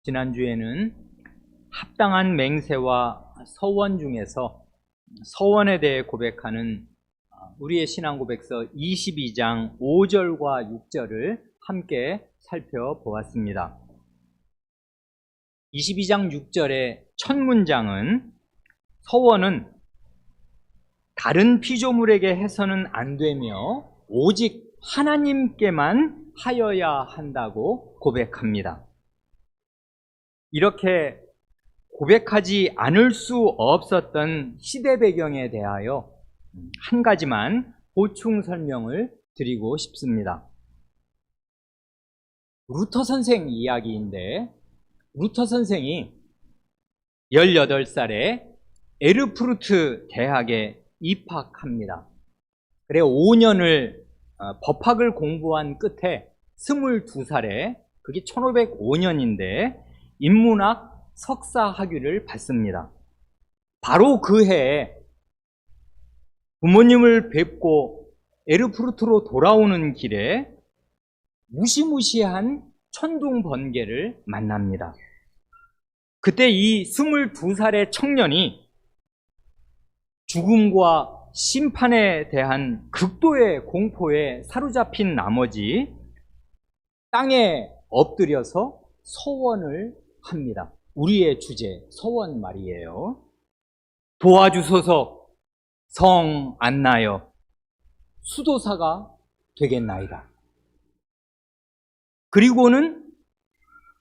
지난주에는 합당한 맹세와 서원 중에서 서원에 대해 고백하는 우리의 신앙고백서 22장 5절과 6절을 함께 살펴보았습니다. 22장 6절의 첫 문장은 서원은 다른 피조물에게 해서는 안 되며 오직 하나님께만 하여야 한다고 고백합니다. 이렇게 고백하지 않을 수 없었던 시대 배경에 대하여 한 가지만 보충 설명을 드리고 싶습니다. 루터 선생 이야기인데, 루터 선생이 18살에 에르푸르트 대학에 입학합니다. 그래 5년을 법학을 공부한 끝에 22살에, 그게 1505년인데 인문학 석사 학위를 받습니다. 바로 그 해에 부모님을 뵙고 에르푸르트로 돌아오는 길에 무시무시한 천둥 번개를 만납니다. 그때 이 22살의 청년이 죽음과 심판에 대한 극도의 공포에 사로잡힌 나머지 땅에 엎드려서 서원을 합니다. 우리의 주제, 서원 말이에요. 도와주소서 성 안나여 수도사가 되겠나이다. 그리고는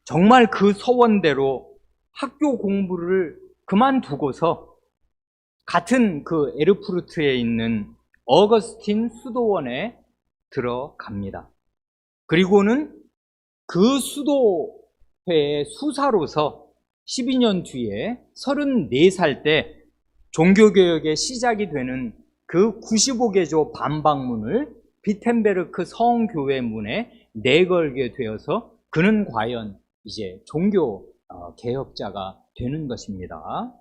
정말 그 서원대로 학교 공부를 그만두고서 같은 그 에르푸르트에 있는 어거스틴 수도원에 들어갑니다. 그리고는 그 수도회의 수사로서 12년 뒤에 34살 때 종교개혁의 시작이 되는 그 95개조 반박문을 비텐베르크 성교회 문에 내걸게 되어서 그는 과연 이제 종교 개혁자가 되는 것입니다.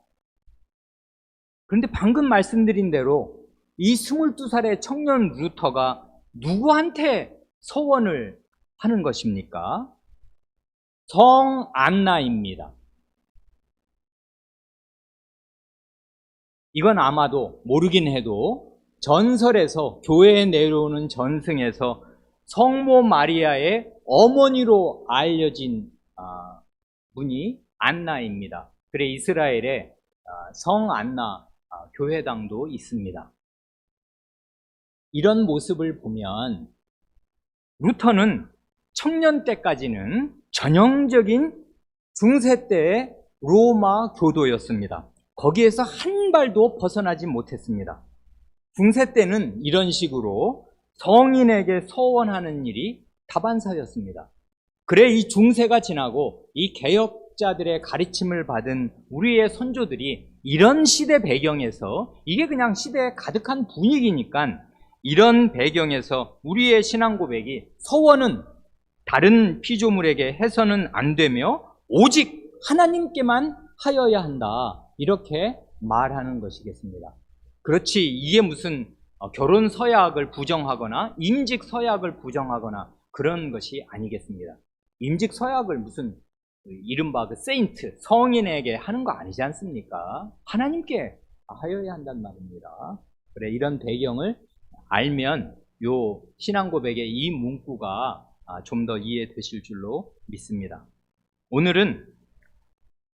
그런데 방금 말씀드린 대로 이 22살의 청년 루터가 누구한테 서원을 하는 것입니까? 성 안나입니다. 이건 아마도 모르긴 해도 전설에서, 교회에 내려오는 전승에서 성모 마리아의 어머니로 알려진 분이 안나입니다. 그래 이스라엘에 성 안나 교회당도 있습니다. 이런 모습을 보면 루터는 청년 때까지는 전형적인 중세 때의 로마 교도였습니다. 거기에서 한 발도 벗어나지 못했습니다. 중세 때는 이런 식으로 성인에게 서원하는 일이 다반사였습니다. 그래 이 중세가 지나고 이 개혁자들의 가르침을 받은 우리의 선조들이 이런 시대 배경에서, 이게 그냥 시대에 가득한 분위기니까 이런 배경에서 우리의 신앙 고백이 서원은 다른 피조물에게 해서는 안 되며 오직 하나님께만 하여야 한다, 이렇게 말하는 것이겠습니다. 그렇지, 이게 무슨 결혼 서약을 부정하거나 임직 서약을 부정하거나 그런 것이 아니겠습니다. 임직 서약을 무슨 이른바 그 세인트, 성인에게 하는 거 아니지 않습니까? 하나님께 하여야 한단 말입니다. 그래 이런 배경을 알면 요 신앙 고백의 이 문구가 좀 더 이해되실 줄로 믿습니다. 오늘은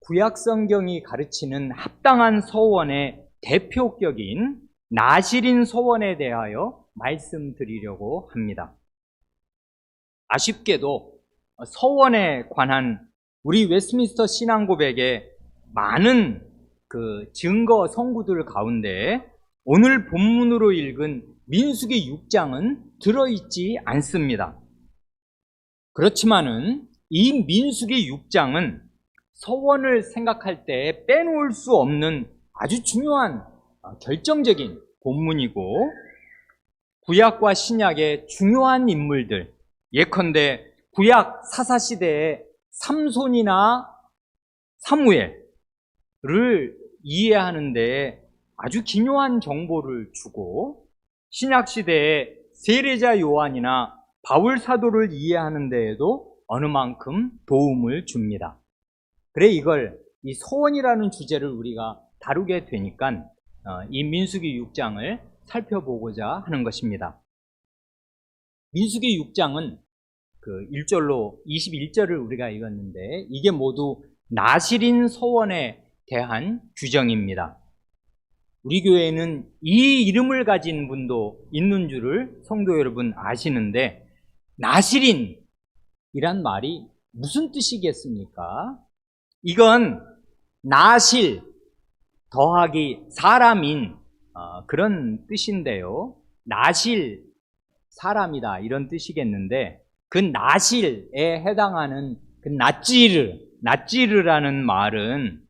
구약 성경이 가르치는 합당한 서원의 대표격인 나실인 서원에 대하여 말씀드리려고 합니다. 아쉽게도 서원에 관한 우리 웨스트민스터 신앙 고백의 많은 그 증거 성구들 가운데 오늘 본문으로 읽은 민수기 6장은 들어있지 않습니다. 그렇지만은 이 민수기 6장은 서원을 생각할 때 빼놓을 수 없는 아주 중요한 결정적인 본문이고, 구약과 신약의 중요한 인물들, 예컨대 구약 사사시대의 삼손이나 사무엘을 이해하는 데 아주 기묘한 정보를 주고, 신약시대의 세례자 요한이나 바울 사도를 이해하는 데에도 어느 만큼 도움을 줍니다. 그래 이 소원이라는 주제를 우리가 다루게 되니까 이 민수기 6장을 살펴보고자 하는 것입니다. 민수기 6장은 그 1절로 21절을 우리가 읽었는데 이게 모두 나실인 소원에 대한 규정입니다. 우리 교회에는 이 이름을 가진 분도 있는 줄을 성도 여러분 아시는데, 나실인이란 말이 무슨 뜻이겠습니까? 이건 나실 더하기 사람인 그런 뜻인데요. 나실 사람이다 이런 뜻이겠는데, 그 나실에 해당하는 그 나찌르라는 말은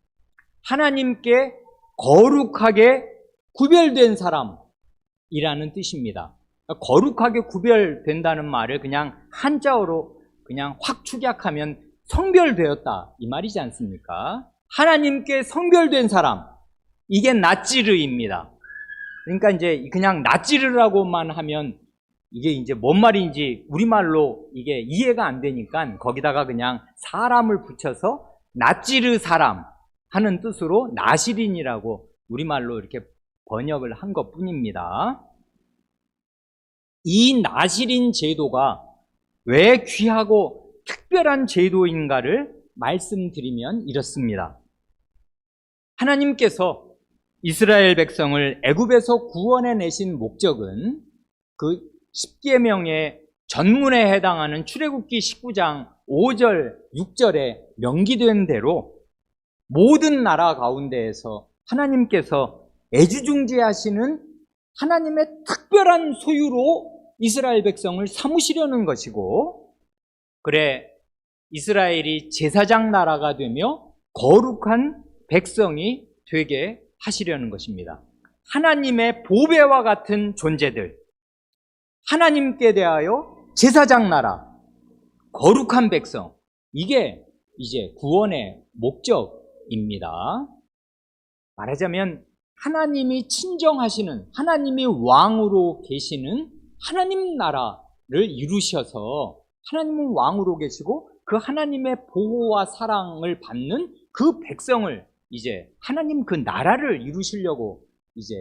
하나님께 거룩하게 구별된 사람이라는 뜻입니다. 거룩하게 구별된다는 말을 그냥 한자어로 그냥 확 축약하면 성별되었다 이 말이지 않습니까? 하나님께 성별된 사람, 이게 나찌르입니다. 그러니까 이제 그냥 나찌르라고만 하면 이게 이제 뭔 말인지 우리말로 이게 이해가 안 되니까 거기다가 그냥 사람을 붙여서 나찌르 사람 하는 뜻으로 나실인이라고 우리말로 이렇게 번역을 한 것뿐입니다. 이 나실인 제도가 왜 귀하고 특별한 제도인가를 말씀드리면 이렇습니다. 하나님께서 이스라엘 백성을 애굽에서 구원해 내신 목적은 그 10계명의 전문에 해당하는 출애굽기 19장 5절, 6절에 명기된 대로 모든 나라 가운데에서 하나님께서 애지중지하시는 하나님의 특별한 소유로 이스라엘 백성을 삼으시려는 것이고, 그래 이스라엘이 제사장 나라가 되며 거룩한 백성이 되게 하시려는 것입니다. 하나님의 보배와 같은 존재들, 하나님께 대하여 제사장 나라, 거룩한 백성, 이게 이제 구원의 목적입니다. 말하자면 하나님이 친정하시는, 하나님이 왕으로 계시는 하나님 나라를 이루셔서 하나님은 왕으로 계시고 그 하나님의 보호와 사랑을 받는 그 백성을 이제 하나님 그 나라를 이루시려고 이제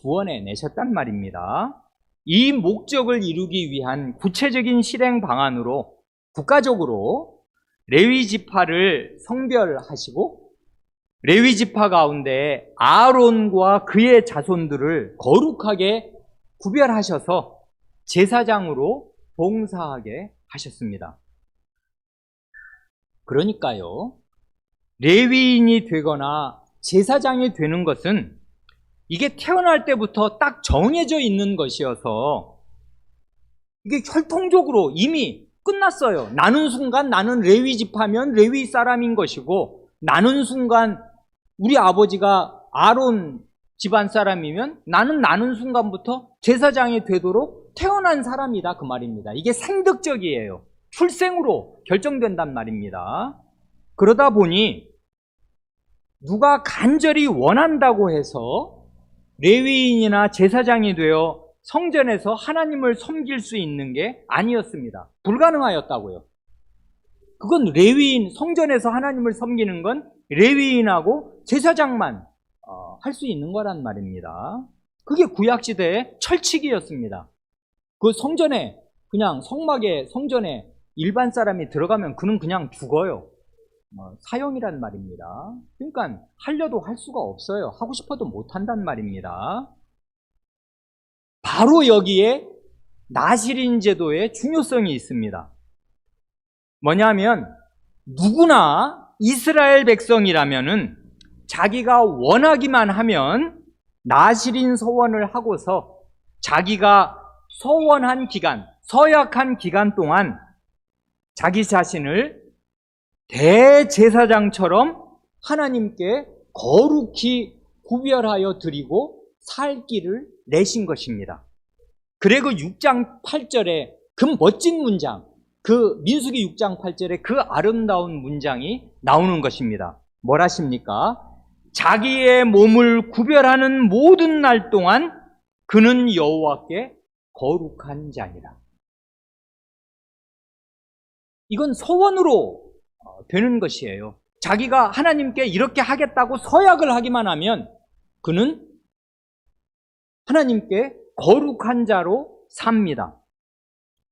구원해 내셨단 말입니다. 이 목적을 이루기 위한 구체적인 실행 방안으로 국가적으로 레위 지파를 성별하시고 레위 지파 가운데 아론과 그의 자손들을 거룩하게 구별하셔서 제사장으로 봉사하게 하셨습니다. 그러니까요, 레위인이 되거나 제사장이 되는 것은 이게 태어날 때부터 딱 정해져 있는 것이어서 이게 혈통적으로 이미 끝났어요. 나는 순간 나는 레위 지파면 레위 사람인 것이고, 나는 순간 우리 아버지가 아론 집안 사람이면 나는 순간부터 제사장이 되도록 태어난 사람이다 그 말입니다. 이게 생득적이에요. 출생으로 결정된단 말입니다. 그러다 보니 누가 간절히 원한다고 해서 레위인이나 제사장이 되어 성전에서 하나님을 섬길 수 있는 게 아니었습니다. 불가능하였다고요. 그건 레위인, 성전에서 하나님을 섬기는 건 레위인하고 제사장만 할 수 있는 거란 말입니다. 그게 구약시대의 철칙이었습니다. 그 성전에, 그냥 성막에, 성전에 일반 사람이 들어가면 그는 그냥 죽어요. 사형이란 말입니다. 그러니까 하려도 할 수가 없어요. 하고 싶어도 못한단 말입니다. 바로 여기에 나실인 제도의 중요성이 있습니다. 뭐냐면 누구나 이스라엘 백성이라면은 자기가 원하기만 하면 나실인 서원을 하고서 자기가 서원한 기간, 서약한 기간 동안 자기 자신을 대제사장처럼 하나님께 거룩히 구별하여 드리고 살 길을 내신 것입니다. 그래 그 6장 8절에 그 멋진 문장, 그 민수기 6장 8절에 그 아름다운 문장이 나오는 것입니다. 뭐라십니까? 자기의 몸을 구별하는 모든 날 동안 그는 여호와께 거룩한 자니라. 이건 서원으로 되는 것이에요. 자기가 하나님께 이렇게 하겠다고 서약을 하기만 하면 그는 하나님께 거룩한 자로 삽니다.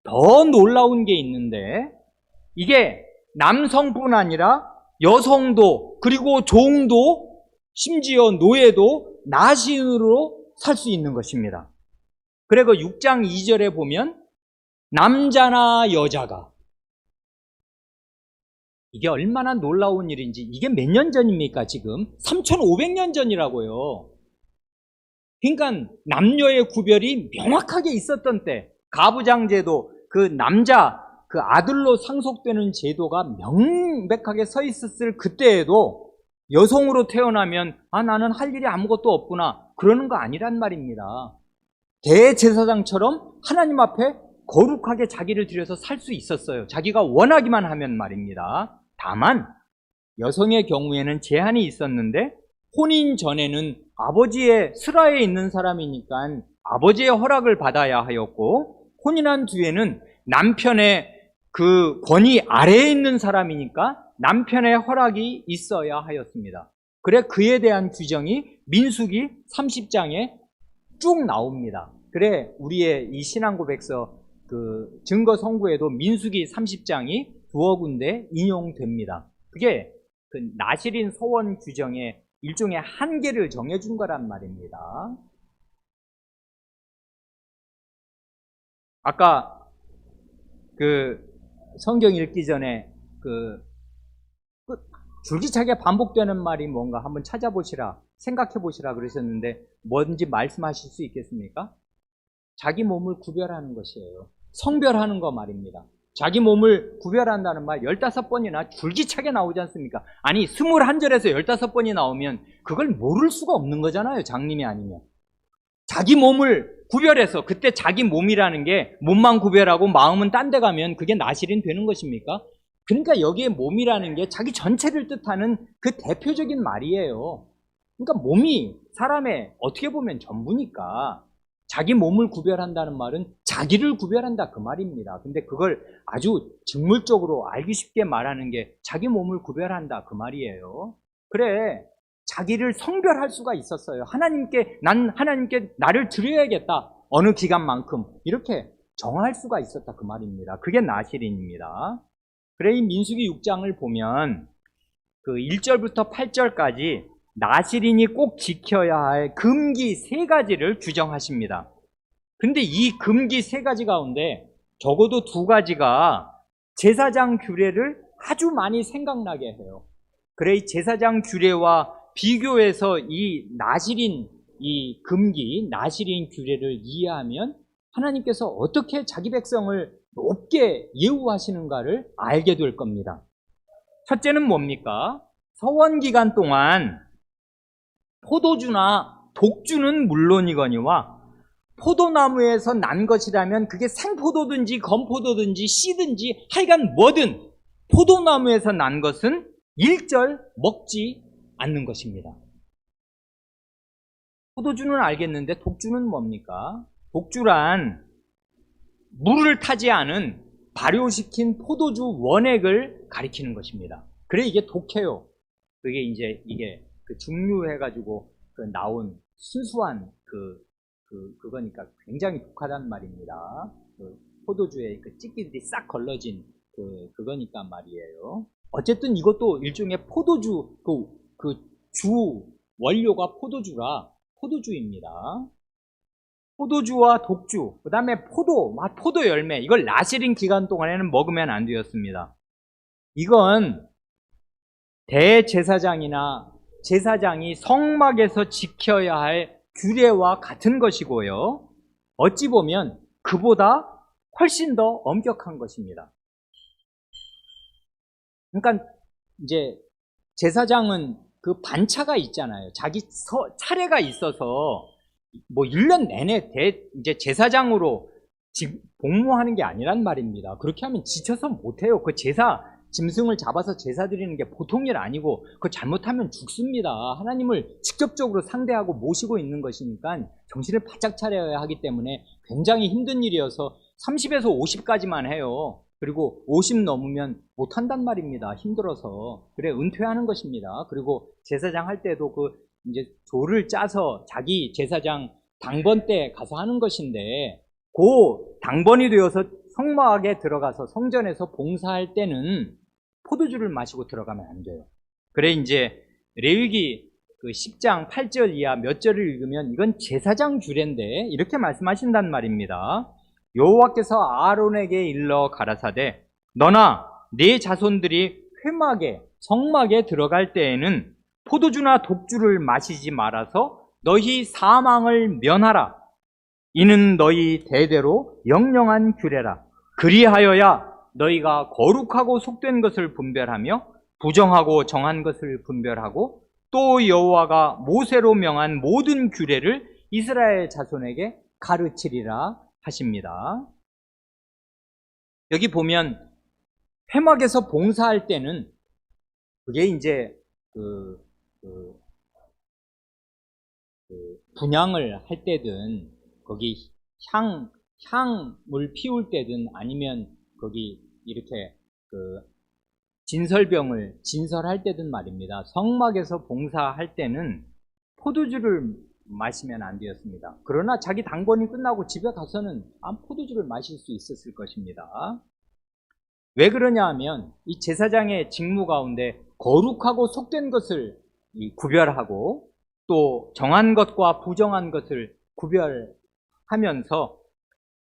더 놀라운 게 있는데 이게 남성뿐 아니라 여성도 그리고 종도 심지어 노예도 나신으로 살 수 있는 것입니다. 그리고 6장 2절에 보면 남자나 여자가 이게 얼마나 놀라운 일인지 이게 몇 년 전입니까 지금? 3500년 전이라고요. 그러니까 남녀의 구별이 명확하게 있었던 때 가부장제도 그 남자 그 아들로 상속되는 제도가 명백하게 서 있었을 그때에도 여성으로 태어나면 나는 할 일이 아무것도 없구나 그러는 거 아니란 말입니다. 대제사장처럼 하나님 앞에 거룩하게 자기를 들여서 살 수 있었어요. 자기가 원하기만 하면 말입니다. 다만 여성의 경우에는 제한이 있었는데 혼인 전에는 아버지의 슬하에 있는 사람이니까 아버지의 허락을 받아야 하였고 혼인한 뒤에는 남편의 그 권위 아래에 있는 사람이니까 남편의 허락이 있어야 하였습니다. 그래 그에 대한 규정이 민수기 30장에 쭉 나옵니다. 그래 우리의 이 신앙고백서 그 증거 선고에도 민수기 30장이 두어 군데 인용됩니다. 그게 그 나실인 서원 규정의 일종의 한계를 정해준 거란 말입니다. 아까 그 성경 읽기 전에 그 줄기차게 반복되는 말이 뭔가 한번 찾아보시라, 생각해 보시라 그러셨는데 뭔지 말씀하실 수 있겠습니까? 자기 몸을 구별하는 것이에요. 성별하는 거 말입니다. 자기 몸을 구별한다는 말 15번이나 줄기차게 나오지 않습니까? 아니 21절에서 15번이 나오면 그걸 모를 수가 없는 거잖아요. 장님이 아니면. 자기 몸을 구별해서 그때 자기 몸이라는 게 몸만 구별하고 마음은 딴 데 가면 그게 나실인 되는 것입니까? 그러니까 여기에 몸이라는 게 자기 전체를 뜻하는 그 대표적인 말이에요. 그러니까 몸이 사람의 어떻게 보면 전부니까 자기 몸을 구별한다는 말은 자기를 구별한다 그 말입니다. 근데 그걸 아주 직물적으로 알기 쉽게 말하는 게 자기 몸을 구별한다 그 말이에요. 그래 자기를 성별할 수가 있었어요. 난 하나님께 나를 드려야겠다 어느 기간만큼 이렇게 정할 수가 있었다 그 말입니다. 그게 나실인입니다. 그래 이 민수기 6장을 보면 그 1절부터 8절까지 나실인이 꼭 지켜야 할 금기 3가지를 규정하십니다. 근데 이 금기 3가지 가운데 적어도 2가지가 제사장 규례를 아주 많이 생각나게 해요. 그래 이 제사장 규례와 비교해서 이 나실인 이 금기, 나실인 규례를 이해하면 하나님께서 어떻게 자기 백성을 높게 예우하시는가를 알게 될 겁니다. 첫째는 뭡니까? 서원 기간 동안 포도주나 독주는 물론이거니와 포도나무에서 난 것이라면 그게 생포도든지 건포도든지 씨든지 하여간 뭐든 포도나무에서 난 것은 일절 먹지 않는 것입니다. 포도주는 알겠는데 독주는 뭡니까? 독주란 물을 타지 않은 발효시킨 포도주 원액을 가리키는 것입니다. 그래 이게 독해요. 그게 이제 이게 그 증류해가지고 그 나온 순수한 그거니까 굉장히 독하단 말입니다. 그 포도주에 그 찌끼들이 싹 걸러진 그거니까 말이에요. 어쨌든 이것도 일종의 포도주 그 주 원료가 포도주라 포도주입니다. 포도주와 독주, 그 다음에 포도 열매, 이걸 나실인 기간 동안에는 먹으면 안 되었습니다. 이건 대제사장이나 제사장이 성막에서 지켜야 할 규례와 같은 것이고요. 어찌 보면 그보다 훨씬 더 엄격한 것입니다. 그러니까 이제 제사장은 그 반차가 있잖아요. 자기 차례가 있어서 뭐 1년 내내 이제 제사장으로 복무하는 게 아니란 말입니다. 그렇게 하면 지쳐서 못해요. 그 짐승을 잡아서 제사 드리는 게 보통 일 아니고 그거 잘못하면 죽습니다. 하나님을 직접적으로 상대하고 모시고 있는 것이니까 정신을 바짝 차려야 하기 때문에 굉장히 힘든 일이어서 30에서 50까지만 해요. 그리고 50 넘으면 못한단 말입니다. 힘들어서. 그래, 은퇴하는 것입니다. 그리고 제사장 할 때도 이제 조를 짜서 자기 제사장 당번 때 가서 하는 것인데, 그 당번이 되어서 성막에 들어가서 성전에서 봉사할 때는 포도주를 마시고 들어가면 안 돼요. 그래, 이제 레위기 10장 8절 이하 몇 절을 읽으면 이건 제사장 규례인데 이렇게 말씀하신단 말입니다. 여호와께서 아론에게 일러 가라사대 너나 네 자손들이 회막에 성막에 들어갈 때에는 포도주나 독주를 마시지 말아서 너희 사망을 면하라. 이는 너희 대대로 영영한 규례라. 그리하여야 너희가 거룩하고 속된 것을 분별하며 부정하고 정한 것을 분별하고 또 여호와가 모세로 명한 모든 규례를 이스라엘 자손에게 가르치리라 하십니다. 여기 보면 회막에서 봉사할 때는 그게 이제 분향을 할 때든 거기 향물 피울 때든 아니면 거기 이렇게 진설병을 진설할 때든 말입니다. 성막에서 봉사할 때는 포도주를 마시면 안 되었습니다. 그러나 자기 당번이 끝나고 집에 가서는 포도주를 마실 수 있었을 것입니다. 왜 그러냐 하면 이 제사장의 직무 가운데 거룩하고 속된 것을 구별하고 또 정한 것과 부정한 것을 구별하면서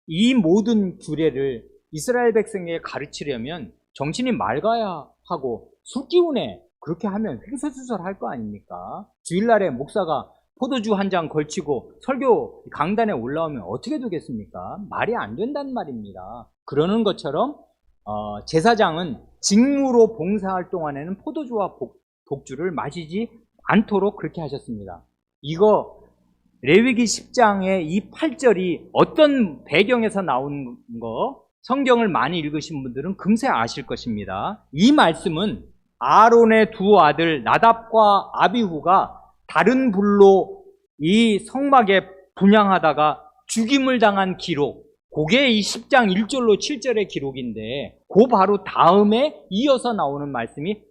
이 모든 규례를 이스라엘 백성에게 가르치려면 정신이 맑아야 하고 술 기운에 그렇게 하면 횡설수설할 거 아닙니까? 주일날에 목사가 포도주 한 잔 걸치고 설교 강단에 올라오면 어떻게 되겠습니까? 말이 안 된단 말입니다. 그러는 것처럼 제사장은 직무로 봉사할 동안에는 포도주와 독주를 마시지 않도록 그렇게 하셨습니다. 이거 레위기 10장의 이 8절이 어떤 배경에서 나온 거 성경을 많이 읽으신 분들은 금세 아실 것입니다. 이 말씀은 아론의 두 아들 나답과 아비후가 다른 불로 이 성막에 분향하다가 죽임을 당한 기록, 그게 이 10장 1절로 7절의 기록인데 그 바로 다음에 이어서 나오는 말씀이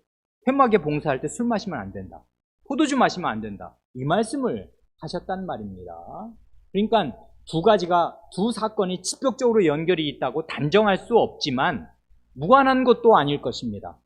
회막에 봉사할 때 술 마시면 안 된다, 포도주 마시면 안 된다, 이 말씀을 하셨단 말입니다. 그러니까 두 사건이 직접적으로 연결이 있다고 단정할 수 없지만 무관한 것도 아닐 것입니다.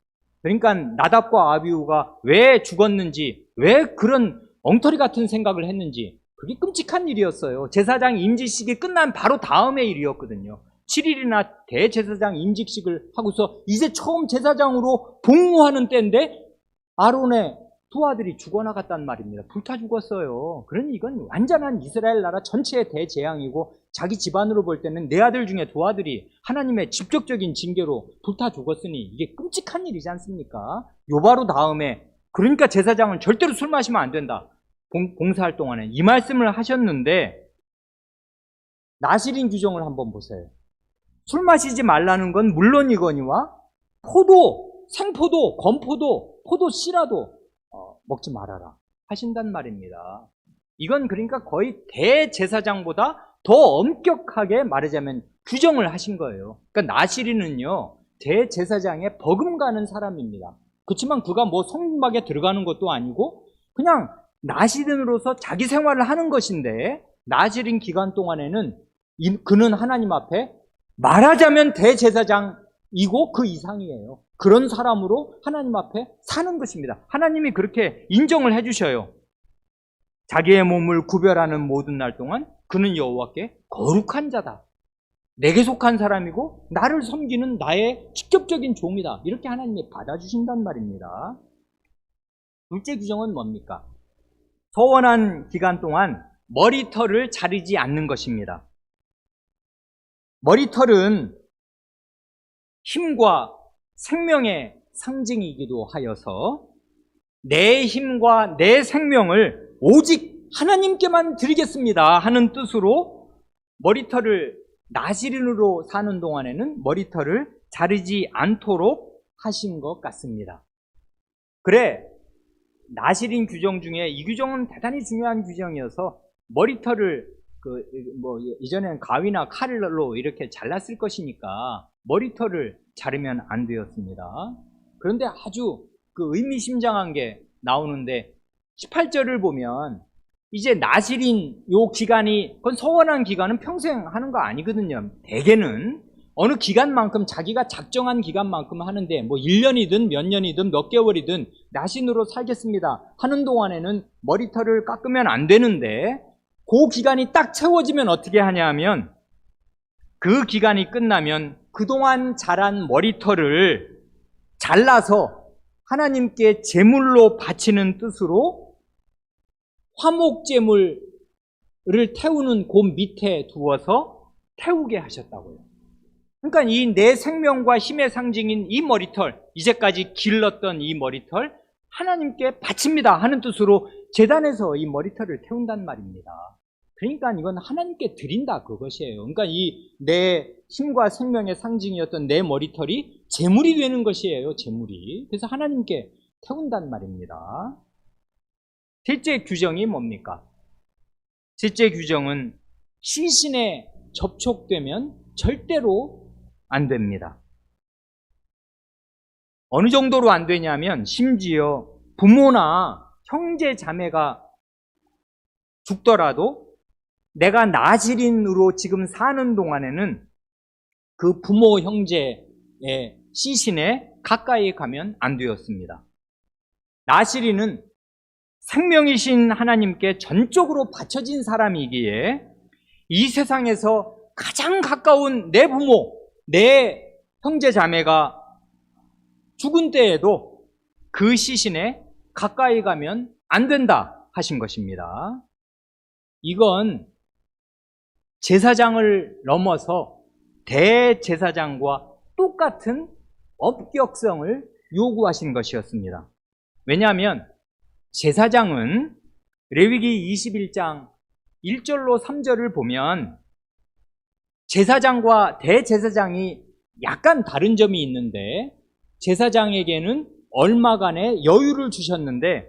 그러니까 나답과 아비후가 왜 죽었는지, 왜 그런 엉터리 같은 생각을 했는지, 그게 끔찍한 일이었어요. 제사장 임직식이 끝난 바로 다음의 일이었거든요. 7일이나 대제사장 임직식을 하고서 이제 처음 제사장으로 복무하는 때인데 아론의 두 아들이 죽어나갔단 말입니다. 불타 죽었어요. 그러니 이건 완전한 이스라엘 나라 전체의 대재앙이고 자기 집안으로 볼 때는 네 아들 중에 두 아들이 하나님의 직접적인 징계로 불타 죽었으니 이게 끔찍한 일이지 않습니까? 요 바로 다음에 그러니까 제사장은 절대로 술 마시면 안 된다, 봉사할 동안에 이 말씀을 하셨는데 나실인 규정을 한번 보세요. 술 마시지 말라는 건 물론이거니와 포도, 생포도, 건포도, 포도 씨라도 먹지 말아라 하신단 말입니다. 이건 그러니까 거의 대제사장보다 더 엄격하게 말하자면 규정을 하신 거예요. 그러니까 나실인은요 대제사장에 버금가는 사람입니다. 그렇지만 그가 뭐 성막에 들어가는 것도 아니고 그냥 나실인으로서 자기 생활을 하는 것인데 나실인 기간 동안에는 그는 하나님 앞에 말하자면 대제사장이고 그 이상이에요. 그런 사람으로 하나님 앞에 사는 것입니다. 하나님이 그렇게 인정을 해주셔요. 자기의 몸을 구별하는 모든 날 동안 그는 여호와께 거룩한 자다, 내게 속한 사람이고 나를 섬기는 나의 직접적인 종이다, 이렇게 하나님이 받아주신단 말입니다. 둘째 규정은 뭡니까? 서원한 기간 동안 머리털을 자르지 않는 것입니다. 머리털은 힘과 생명의 상징이기도 하여서 내 힘과 내 생명을 오직 하나님께만 드리겠습니다 하는 뜻으로 머리털을 나실인으로 사는 동안에는 머리털을 자르지 않도록 하신 것 같습니다. 그래, 나실인 규정 중에 이 규정은 대단히 중요한 규정이어서 머리털을 이전에는 가위나 칼로 이렇게 잘랐을 것이니까 머리털을 자르면 안 되었습니다. 그런데 아주 그 의미심장한 게 나오는데 18절을 보면 이제 나실인 요 기간이, 그건 서원한 기간은 평생 하는 거 아니거든요. 대개는 어느 기간만큼, 자기가 작정한 기간만큼 하는데, 뭐 1년이든 몇 년이든 몇 개월이든 나신으로 살겠습니다 하는 동안에는 머리털을 깎으면 안 되는데, 그 기간이 딱 채워지면 어떻게 하냐면, 그 기간이 끝나면 그동안 자란 머리털을 잘라서 하나님께 제물로 바치는 뜻으로 화목제물을 태우는 그 밑에 두어서 태우게 하셨다고요. 그러니까 이 내 생명과 힘의 상징인 이 머리털, 이제까지 길렀던 이 머리털 하나님께 바칩니다 하는 뜻으로 제단에서 이 머리털을 태운단 말입니다. 그러니까 이건 하나님께 드린다 그것이에요. 그러니까 이 내 힘과 생명의 상징이었던 내 머리털이 제물이 되는 것이에요. 제물이. 그래서 하나님께 태운단 말입니다. 셋째 규정이 뭡니까? 셋째 규정은 시신에 접촉되면 절대로 안 됩니다. 어느 정도로 안 되냐면 심지어 부모나 형제 자매가 죽더라도 내가 나실인으로 지금 사는 동안에는 그 부모 형제의 시신에 가까이 가면 안 되었습니다. 나실인은 생명이신 하나님께 전적으로 바쳐진 사람이기에 이 세상에서 가장 가까운 내 부모, 내 형제 자매가 죽은 때에도 그 시신에 가까이 가면 안 된다 하신 것입니다. 이건 제사장을 넘어서 대제사장과 똑같은 업격성을 요구하신 것이었습니다. 왜냐하면 제사장은 레위기 21장 1절로 3절을 보면 제사장과 대제사장이 약간 다른 점이 있는데, 제사장에게는 얼마간의 여유를 주셨는데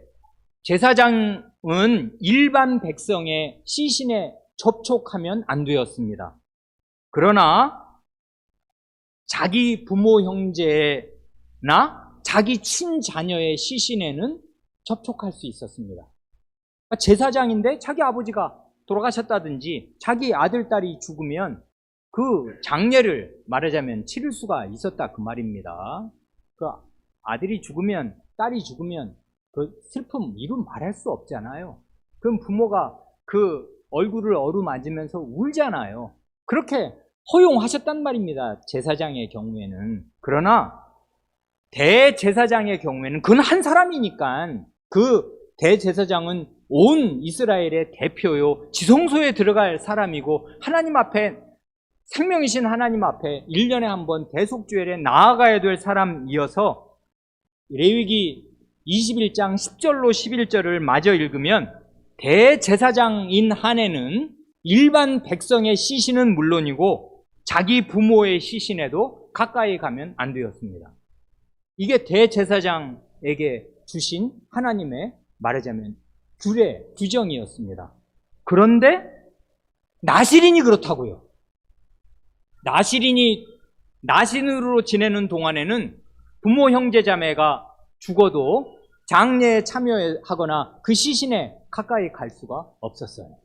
제사장은 일반 백성의 시신에 접촉하면 안 되었습니다. 그러나 자기 부모 형제나 자기 친자녀의 시신에는 접촉할 수 있었습니다. 제사장인데 자기 아버지가 돌아가셨다든지 자기 아들, 딸이 죽으면 그 장례를 말하자면 치를 수가 있었다 그 말입니다. 그 아들이 죽으면, 딸이 죽으면 그 슬픔 이루 말할 수 없잖아요. 그럼 부모가 그 얼굴을 어루만지면서 울잖아요. 그렇게 허용하셨단 말입니다. 제사장의 경우에는. 그러나 대제사장의 경우에는 그건 한 사람이니까 그 대제사장은 온 이스라엘의 대표요, 지성소에 들어갈 사람이고 하나님 앞에, 생명이신 하나님 앞에 1년에 한 번 대속죄에 나아가야 될 사람이어서 레위기 21장 10절로 11절을 마저 읽으면 대제사장인 한해는 일반 백성의 시신은 물론이고 자기 부모의 시신에도 가까이 가면 안 되었습니다. 이게 대제사장에게 주신 하나님의 말하자면 규정이었습니다. 그런데 나실인이 그렇다고요. 나신으로 지내는 동안에는 부모 형제 자매가 죽어도 장례에 참여하거나 그 시신에 가까이 갈 수가 없었어요.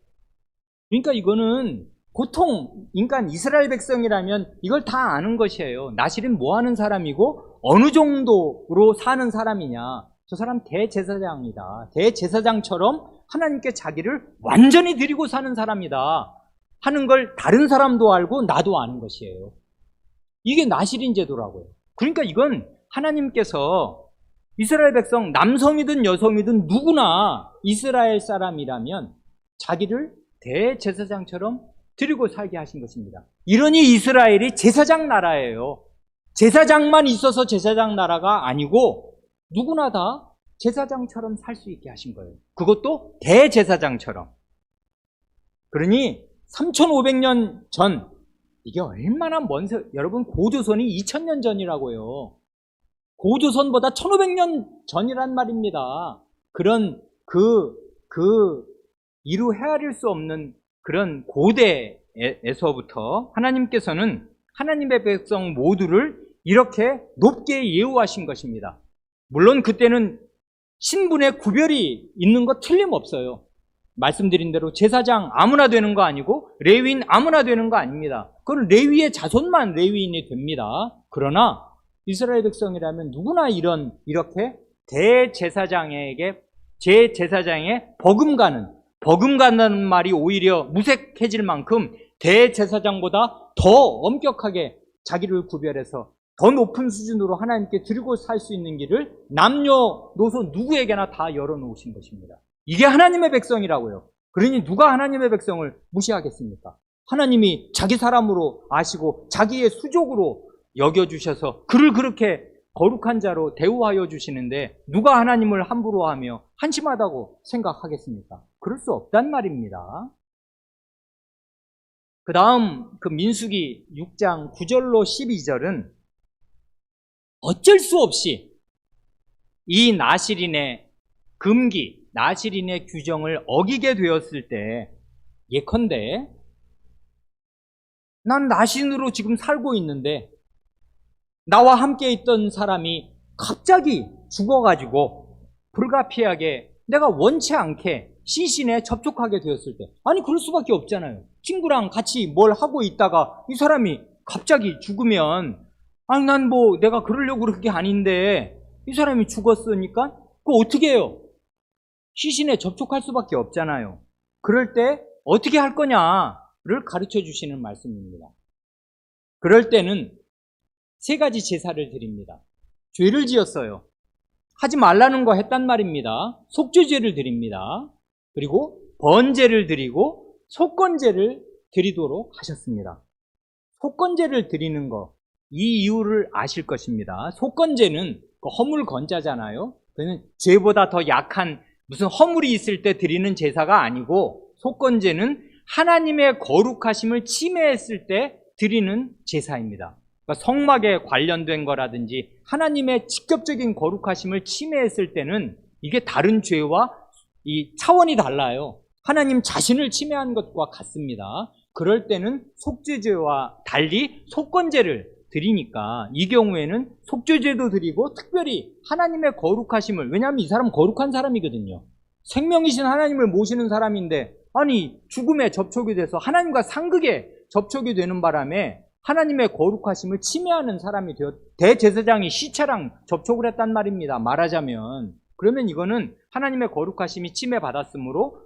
그러니까 이거는 보통 인간 이스라엘 백성이라면 이걸 다 아는 것이에요. 나실은 뭐 하는 사람이고 어느 정도로 사는 사람이냐. 저 사람 대제사장이다. 대제사장처럼 하나님께 자기를 완전히 드리고 사는 사람이다 하는 걸 다른 사람도 알고 나도 아는 것이에요. 이게 나실인 제도라고요. 그러니까 이건 하나님께서 이스라엘 백성, 남성이든 여성이든 누구나 이스라엘 사람이라면 자기를 대제사장처럼 드리고 살게 하신 것입니다. 이러니 이스라엘이 제사장 나라예요. 제사장만 있어서 제사장 나라가 아니고 누구나 다 제사장처럼 살 수 있게 하신 거예요. 그것도 대제사장처럼. 그러니 3500년 전, 이게 얼마나 먼 여러분 고조선이 2000년 전이라고요. 고조선보다 1500년 전이란 말입니다. 그런 이루 헤아릴 수 없는 그런 고대에서부터 하나님께서는 하나님의 백성 모두를 이렇게 높게 예우하신 것입니다. 물론 그때는 신분의 구별이 있는 거 틀림없어요. 말씀드린 대로 제사장 아무나 되는 거 아니고 레위인 아무나 되는 거 아닙니다. 그건 레위의 자손만 레위인이 됩니다. 그러나 이스라엘 백성이라면 누구나 이렇게 대제사장에게 제제사장의 버금가는 말이 오히려 무색해질 만큼 대제사장보다 더 엄격하게 자기를 구별해서 더 높은 수준으로 하나님께 드리고 살 수 있는 길을 남녀노소 누구에게나 다 열어놓으신 것입니다. 이게 하나님의 백성이라고요. 그러니 누가 하나님의 백성을 무시하겠습니까? 하나님이 자기 사람으로 아시고 자기의 수족으로 여겨주셔서 그를 그렇게 거룩한 자로 대우하여 주시는데 누가 하나님을 함부로 하며 한심하다고 생각하겠습니까? 그럴 수 없단 말입니다. 그 다음 그 민수기 6장 9절로 12절은 어쩔 수 없이 이 나실인의 금기, 나실인의 규정을 어기게 되었을 때 예컨대 난 나신으로 지금 살고 있는데 나와 함께 있던 사람이 갑자기 죽어가지고 불가피하게 내가 원치 않게 시신에 접촉하게 되었을 때 아니 그럴 수밖에 없잖아요. 친구랑 같이 뭘 하고 있다가 이 사람이 갑자기 죽으면 아니 난 뭐 내가 그러려고 그런 게 아닌데 이 사람이 죽었으니까 그거 어떻게 해요? 시신에 접촉할 수밖에 없잖아요. 그럴 때 어떻게 할 거냐를 가르쳐 주시는 말씀입니다. 그럴 때는 세 가지 제사를 드립니다. 죄를 지었어요. 하지 말라는 거 했단 말입니다. 속죄죄를 드립니다. 그리고 번제를 드리고 속건제를 드리도록 하셨습니다. 속건제를 드리는 거, 이 이유를 아실 것입니다. 속건제는 그 허물 건자잖아요. 그는 죄보다 더 약한 무슨 허물이 있을 때 드리는 제사가 아니고 속건제는 하나님의 거룩하심을 침해했을 때 드리는 제사입니다. 그러니까 성막에 관련된 거라든지 하나님의 직접적인 거룩하심을 침해했을 때는 이게 다른 죄와 이 차원이 달라요. 하나님 자신을 침해한 것과 같습니다. 그럴 때는 속죄죄와 달리 속건제를 드리니까 이 경우에는 속죄죄도 드리고 특별히 하나님의 거룩하심을, 왜냐하면 이 사람은 거룩한 사람이거든요. 생명이신 하나님을 모시는 사람인데 아니 죽음에 접촉이 돼서 하나님과 상극에 접촉이 되는 바람에 하나님의 거룩하심을 침해하는 사람이 되어 대제사장이 시체랑 접촉을 했단 말입니다. 말하자면 그러면 이거는 하나님의 거룩하심이 침해받았으므로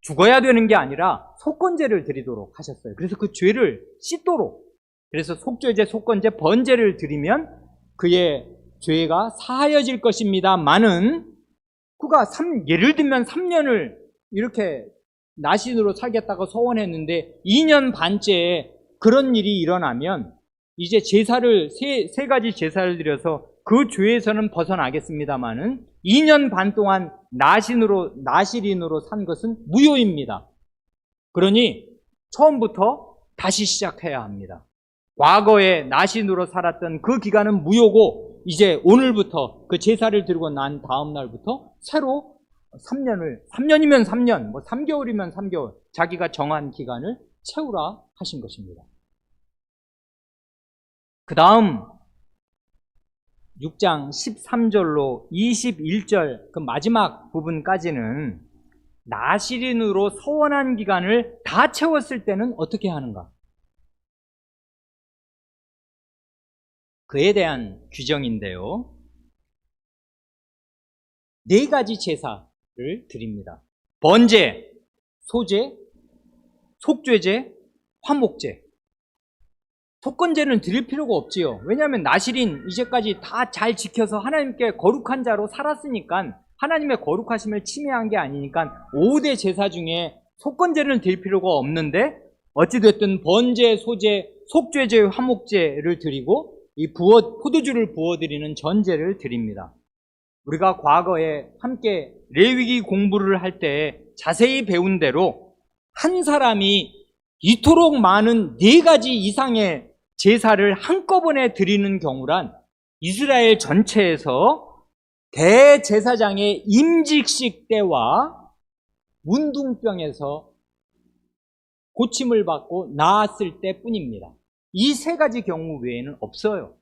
죽어야 되는 게 아니라 속건제를 드리도록 하셨어요. 그래서 그 죄를 씻도록, 그래서 속죄제, 속건제, 번제를 드리면 그의 죄가 사하여질 것입니다만은 그가 예를 들면 3년을 이렇게 나신으로 살겠다고 서원했는데 2년 반째에 그런 일이 일어나면 이제 제사를 세 가지 제사를 드려서 그 죄에서는 벗어나겠습니다만은 2년 반 동안 나실인으로 산 것은 무효입니다. 그러니 처음부터 다시 시작해야 합니다. 과거에 나신으로 살았던 그 기간은 무효고 이제 오늘부터 그 제사를 드리고 난 다음 날부터 새로 3년이면 3년, 뭐 3개월이면 3개월 자기가 정한 기간을 채우라 하신 것입니다. 그 다음 6장 13절로 21절 그 마지막 부분까지는 나실인으로 서원한 기간을 다 채웠을 때는 어떻게 하는가? 그에 대한 규정인데요. 4가지 제사를 드립니다. 번제, 소제, 속죄제, 화목제. 속건제는 드릴 필요가 없지요. 왜냐하면 나실인 이제까지 다 잘 지켜서 하나님께 거룩한 자로 살았으니까 하나님의 거룩하심을 침해한 게 아니니까 5대 제사 중에 속건제는 드릴 필요가 없는데 어찌됐든 번제, 소제, 속죄제, 화목제를 드리고 이 포도주를 부어드리는 전제를 드립니다. 우리가 과거에 함께 레위기 공부를 할 때 자세히 배운 대로 한 사람이 이토록 많은 4가지 이상의 제사를 한꺼번에 드리는 경우란 이스라엘 전체에서 대제사장의 임직식 때와 문둥병에서 고침을 받고 나았을 때뿐입니다. 이 3가지 경우 외에는 없어요.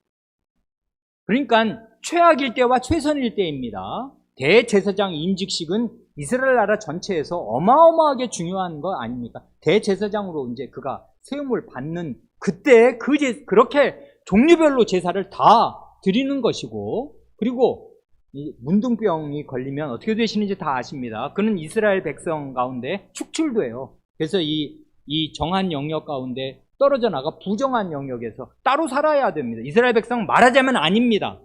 그러니까 최악일 때와 최선일 때입니다. 대제사장 임직식은 이스라엘 나라 전체에서 어마어마하게 중요한 거 아닙니까? 대제사장으로 이제 그가 세움을 받는 그때 그렇게 종류별로 제사를 다 드리는 것이고, 그리고 이 문둥병이 걸리면 어떻게 되시는지 다 아십니다. 그는 이스라엘 백성 가운데 축출돼요. 그래서 이 정한 영역 가운데 떨어져 나가 부정한 영역에서 따로 살아야 됩니다. 이스라엘 백성 말하자면 아닙니다.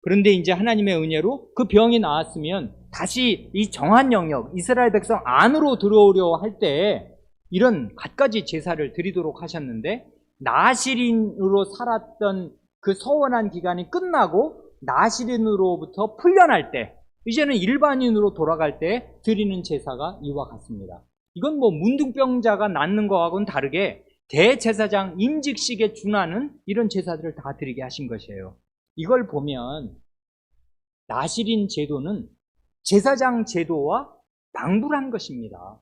그런데 이제 하나님의 은혜로 그 병이 나았으면 다시 이 정한 영역, 이스라엘 백성 안으로 들어오려 할 때 이런 갖가지 제사를 드리도록 하셨는데, 나시린으로 살았던 그 서원한 기간이 끝나고 나시린으로부터 풀려날 때, 이제는 일반인으로 돌아갈 때 드리는 제사가 이와 같습니다. 이건 뭐 문둥병자가 낫는 것하고는 다르게 대제사장 임직식에 준하는 이런 제사들을 다 드리게 하신 것이에요. 이걸 보면 나시린 제도는 제사장 제도와 방불한 것입니다.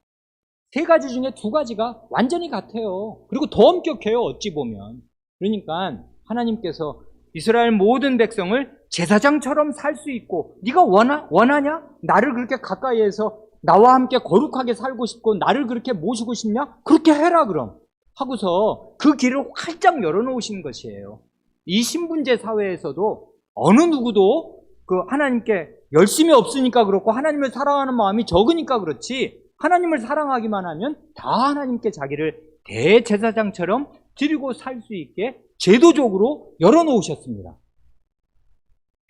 세 가지 중에 두 가지가 완전히 같아요. 그리고 더 엄격해요, 어찌 보면. 그러니까 하나님께서 이스라엘 모든 백성을 제사장처럼 살 수 있고, 네가 원하냐? 나를 그렇게 가까이에서 나와 함께 거룩하게 살고 싶고 나를 그렇게 모시고 싶냐? 그렇게 해라 그럼 하고서 그 길을 활짝 열어놓으신 것이에요. 이 신분제 사회에서도 어느 누구도 그 하나님께 열심이 없으니까 그렇고 하나님을 사랑하는 마음이 적으니까 그렇지, 하나님을 사랑하기만 하면 다 하나님께 자기를 대제사장처럼 드리고 살 수 있게 제도적으로 열어놓으셨습니다.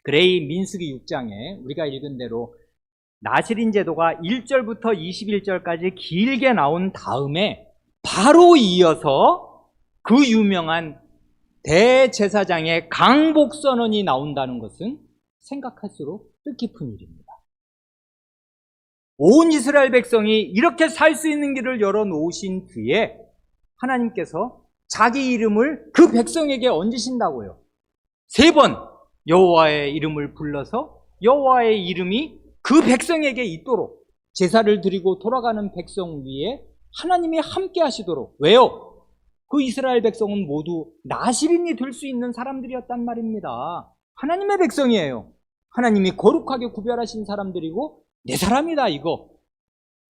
그래 이 민수기 6장에 우리가 읽은 대로 나시린 제도가 1절부터 21절까지 길게 나온 다음에 바로 이어서 그 유명한 대제사장의 강복선언이 나온다는 것은 생각할수록 뜻깊은 일입니다. 온 이스라엘 백성이 이렇게 살 수 있는 길을 열어놓으신 뒤에 하나님께서 자기 이름을 그 백성에게 얹으신다고요. 3번 여호와의 이름을 불러서 여호와의 이름이 그 백성에게 있도록, 제사를 드리고 돌아가는 백성 위에 하나님이 함께 하시도록. 왜요? 그 이스라엘 백성은 모두 나시린이 될 수 있는 사람들이었단 말입니다. 하나님의 백성이에요. 하나님이 거룩하게 구별하신 사람들이고 내 사람이다, 이거.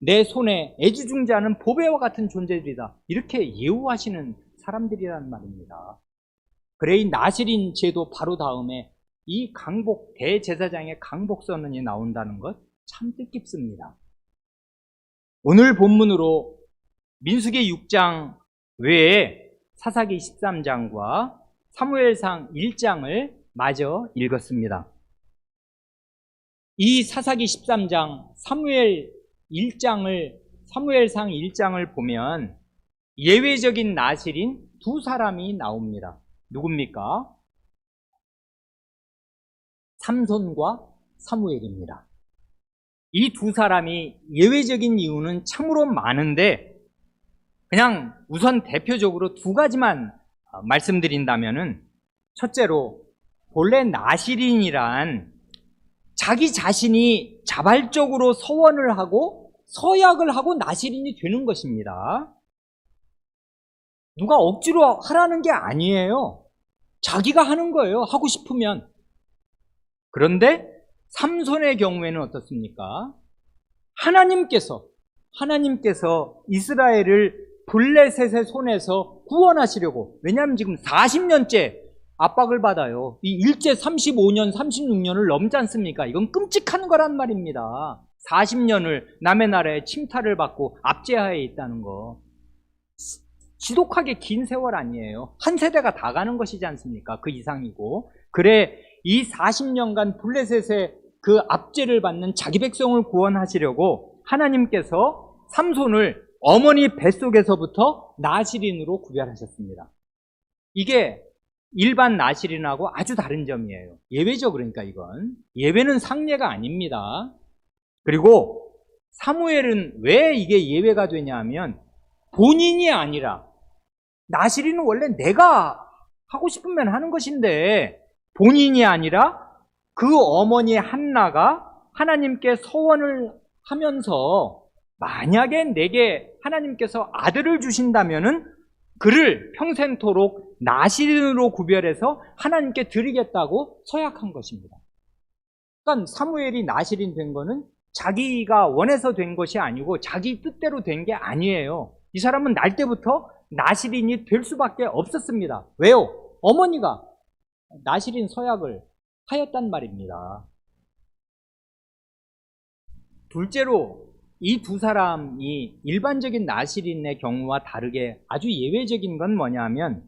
내 손에 애지중지하는 보배와 같은 존재들이다. 이렇게 예우하시는 사람들이란 말입니다. 그래 이 나시린 제도 바로 다음에 이 대제사장의 강복선언이 나온다는 것 참 뜻깊습니다. 오늘 본문으로 민수기 6장 외에 사사기 13장과 사무엘상 1장을 마저 읽었습니다. 이 사사기 13장, 사무엘상 1장을 보면 예외적인 나시린 두 사람이 나옵니다. 누굽니까? 삼손과 사무엘입니다. 이 두 사람이 예외적인 이유는 참으로 많은데 그냥 우선 대표적으로 두 가지만 말씀드린다면은, 첫째로 본래 나시린이란 자기 자신이 자발적으로 서원을 하고 서약을 하고 나시린이 되는 것입니다. 누가 억지로 하라는 게 아니에요. 자기가 하는 거예요, 하고 싶으면. 그런데 삼손의 경우에는 어떻습니까? 하나님께서 이스라엘을 블레셋의 손에서 구원하시려고, 왜냐하면 지금 40년째 압박을 받아요. 이 일제 35년, 36년을 넘지 않습니까? 이건 끔찍한 거란 말입니다. 40년을 남의 나라에 침탈을 받고 압제하에 있다는 거. 지독하게 긴 세월 아니에요. 한 세대가 다 가는 것이지 않습니까? 그 이상이고. 그래 이 40년간 블레셋의 그 압제를 받는 자기 백성을 구원하시려고 하나님께서 삼손을 어머니 뱃속에서부터 나시린으로 구별하셨습니다. 이게 일반 나시린하고 아주 다른 점이에요. 예외죠. 그러니까 이건 예외는 상례가 아닙니다. 그리고 사무엘은 왜 이게 예외가 되냐 하면, 본인이 아니라, 나시린은 원래 내가 하고 싶으면 하는 것인데 본인이 아니라 그 어머니 한나가 하나님께 서원을 하면서 만약에 내게 하나님께서 아들을 주신다면은 그를 평생토록 나실인으로 구별해서 하나님께 드리겠다고 서약한 것입니다. 그러니까 사무엘이 나실인 된 거는 자기가 원해서 된 것이 아니고 자기 뜻대로 된 게 아니에요. 이 사람은 날 때부터 나실인이 될 수밖에 없었습니다. 왜요? 어머니가 나실인 서약을 하였단 말입니다. 둘째로 이 두 사람이 일반적인 나실인의 경우와 다르게 아주 예외적인 건 뭐냐면,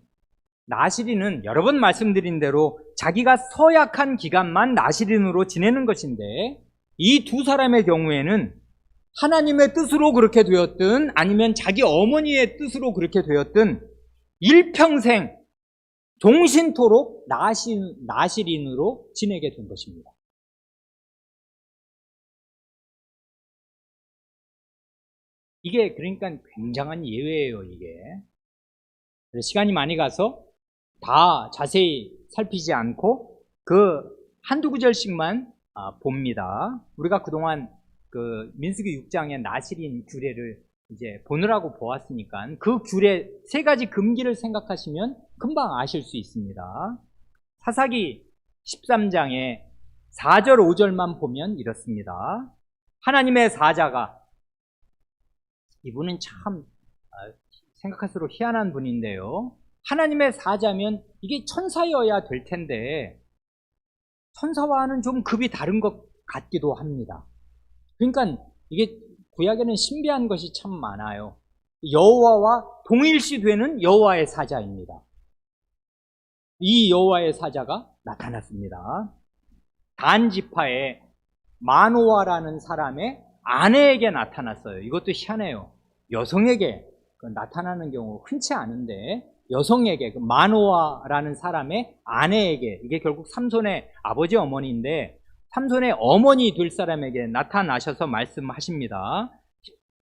나실인은 여러 번 말씀드린 대로 자기가 서약한 기간만 나실인으로 지내는 것인데, 이 두 사람의 경우에는 하나님의 뜻으로 그렇게 되었든 아니면 자기 어머니의 뜻으로 그렇게 되었든 일평생 종신토록 나실인으로 지내게 된 것입니다. 이게 그러니까 굉장한 예외예요, 이게. 시간이 많이 가서 다 자세히 살피지 않고 그 한두 구절씩만 봅니다. 우리가 그동안 그 민수기 6장의 나실인 규례를 이제 보느라고 보았으니까 그 규례 세 가지 금기를 생각하시면 금방 아실 수 있습니다. 사사기 13장의 4절 5절만 보면 이렇습니다. 하나님의 사자가, 이분은 참 생각할수록 희한한 분인데요. 하나님의 사자면 이게 천사여야 될 텐데 천사와는 좀 급이 다른 것 같기도 합니다. 그러니까 이게 구약에는 신비한 것이 참 많아요. 여호와와 동일시 되는 여호와의 사자입니다. 이 여호와의 사자가 나타났습니다. 단 지파의 마노아라는 사람의 아내에게 나타났어요. 이것도 희한해요. 여성에게 나타나는 경우 흔치 않은데, 여성에게, 그 마노아라는 사람의 아내에게, 이게 결국 삼손의 아버지 어머니인데 삼손의 어머니 될 사람에게 나타나셔서 말씀하십니다.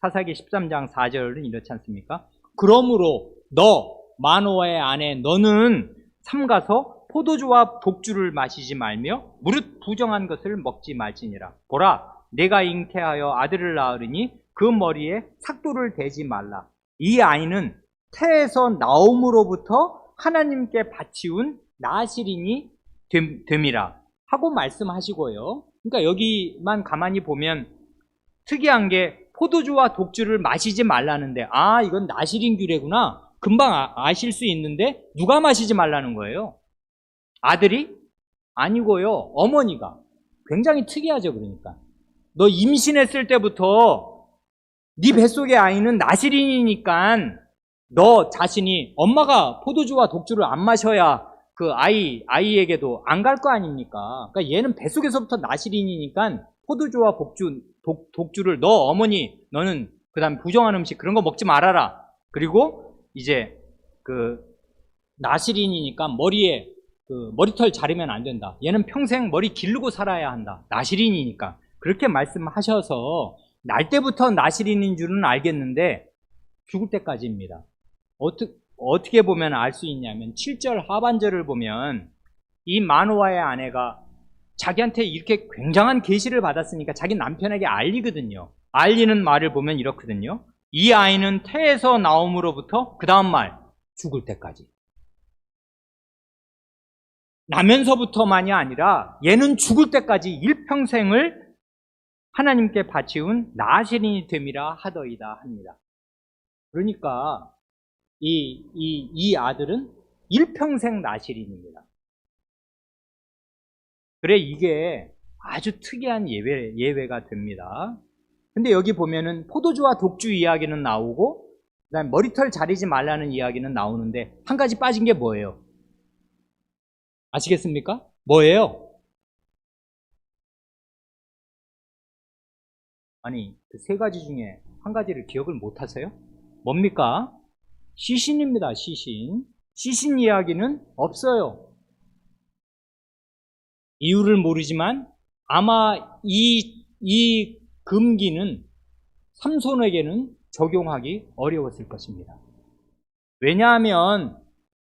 사사기 13장 4절은 이렇지 않습니까? 그러므로 너 마노아의 아내 너는 삼가서 포도주와 독주를 마시지 말며 무릇 부정한 것을 먹지 말지니라. 보라, 내가 잉태하여 아들을 낳으리니 그 머리에 삭도를 대지 말라. 이 아이는 태에서 나옴으로부터 하나님께 바치운 나실인이 됨이라 하고 말씀하시고요. 그러니까 여기만 가만히 보면 특이한 게 포도주와 독주를 마시지 말라는데, 이건 나실인 규례구나 금방 아실 수 있는데 누가 마시지 말라는 거예요? 아들이? 아니고요, 어머니가. 굉장히 특이하죠. 그러니까 너 임신했을 때부터 네 뱃속의 아이는 나실인이니까 너 자신이, 엄마가 포도주와 독주를 안 마셔야 그 아이에게도 안 갈 거 아닙니까? 그러니까 얘는 뱃속에서부터 나실인이니까 포도주와 독주를 너 어머니, 너는 그 다음에 부정한 음식 그런 거 먹지 말아라. 그리고 이제 그 나실인이니까 머리에 그 머리털 자르면 안 된다. 얘는 평생 머리 기르고 살아야 한다. 나실인이니까. 그렇게 말씀하셔서 날 때부터 나실인인 줄은 알겠는데 죽을 때까지입니다. 어떻게 보면 알 수 있냐면 7절 하반절을 보면 이 마노아의 아내가 자기한테 이렇게 굉장한 계시를 받았으니까 자기 남편에게 알리거든요. 알리는 말을 보면 이렇거든요. 이 아이는 태에서 나옴으로부터 그 다음 말 죽을 때까지. 나면서부터만이 아니라 얘는 죽을 때까지 일평생을 하나님께 바치운 나실인이 됨이라 하더이다 합니다. 그러니까 이 아들은 일평생 나실인입니다. 그래, 이게 아주 특이한 예외가 됩니다. 근데 여기 보면은 포도주와 독주 이야기는 나오고 그다음에 머리털 자르지 말라는 이야기는 나오는데 한 가지 빠진 게 뭐예요? 아시겠습니까? 뭐예요? 아니, 그 세 가지 중에 한 가지를 기억을 못 하세요? 뭡니까? 시신입니다, 시신. 시신 이야기는 없어요. 이유를 모르지만 아마 이 금기는 삼손에게는 적용하기 어려웠을 것입니다. 왜냐하면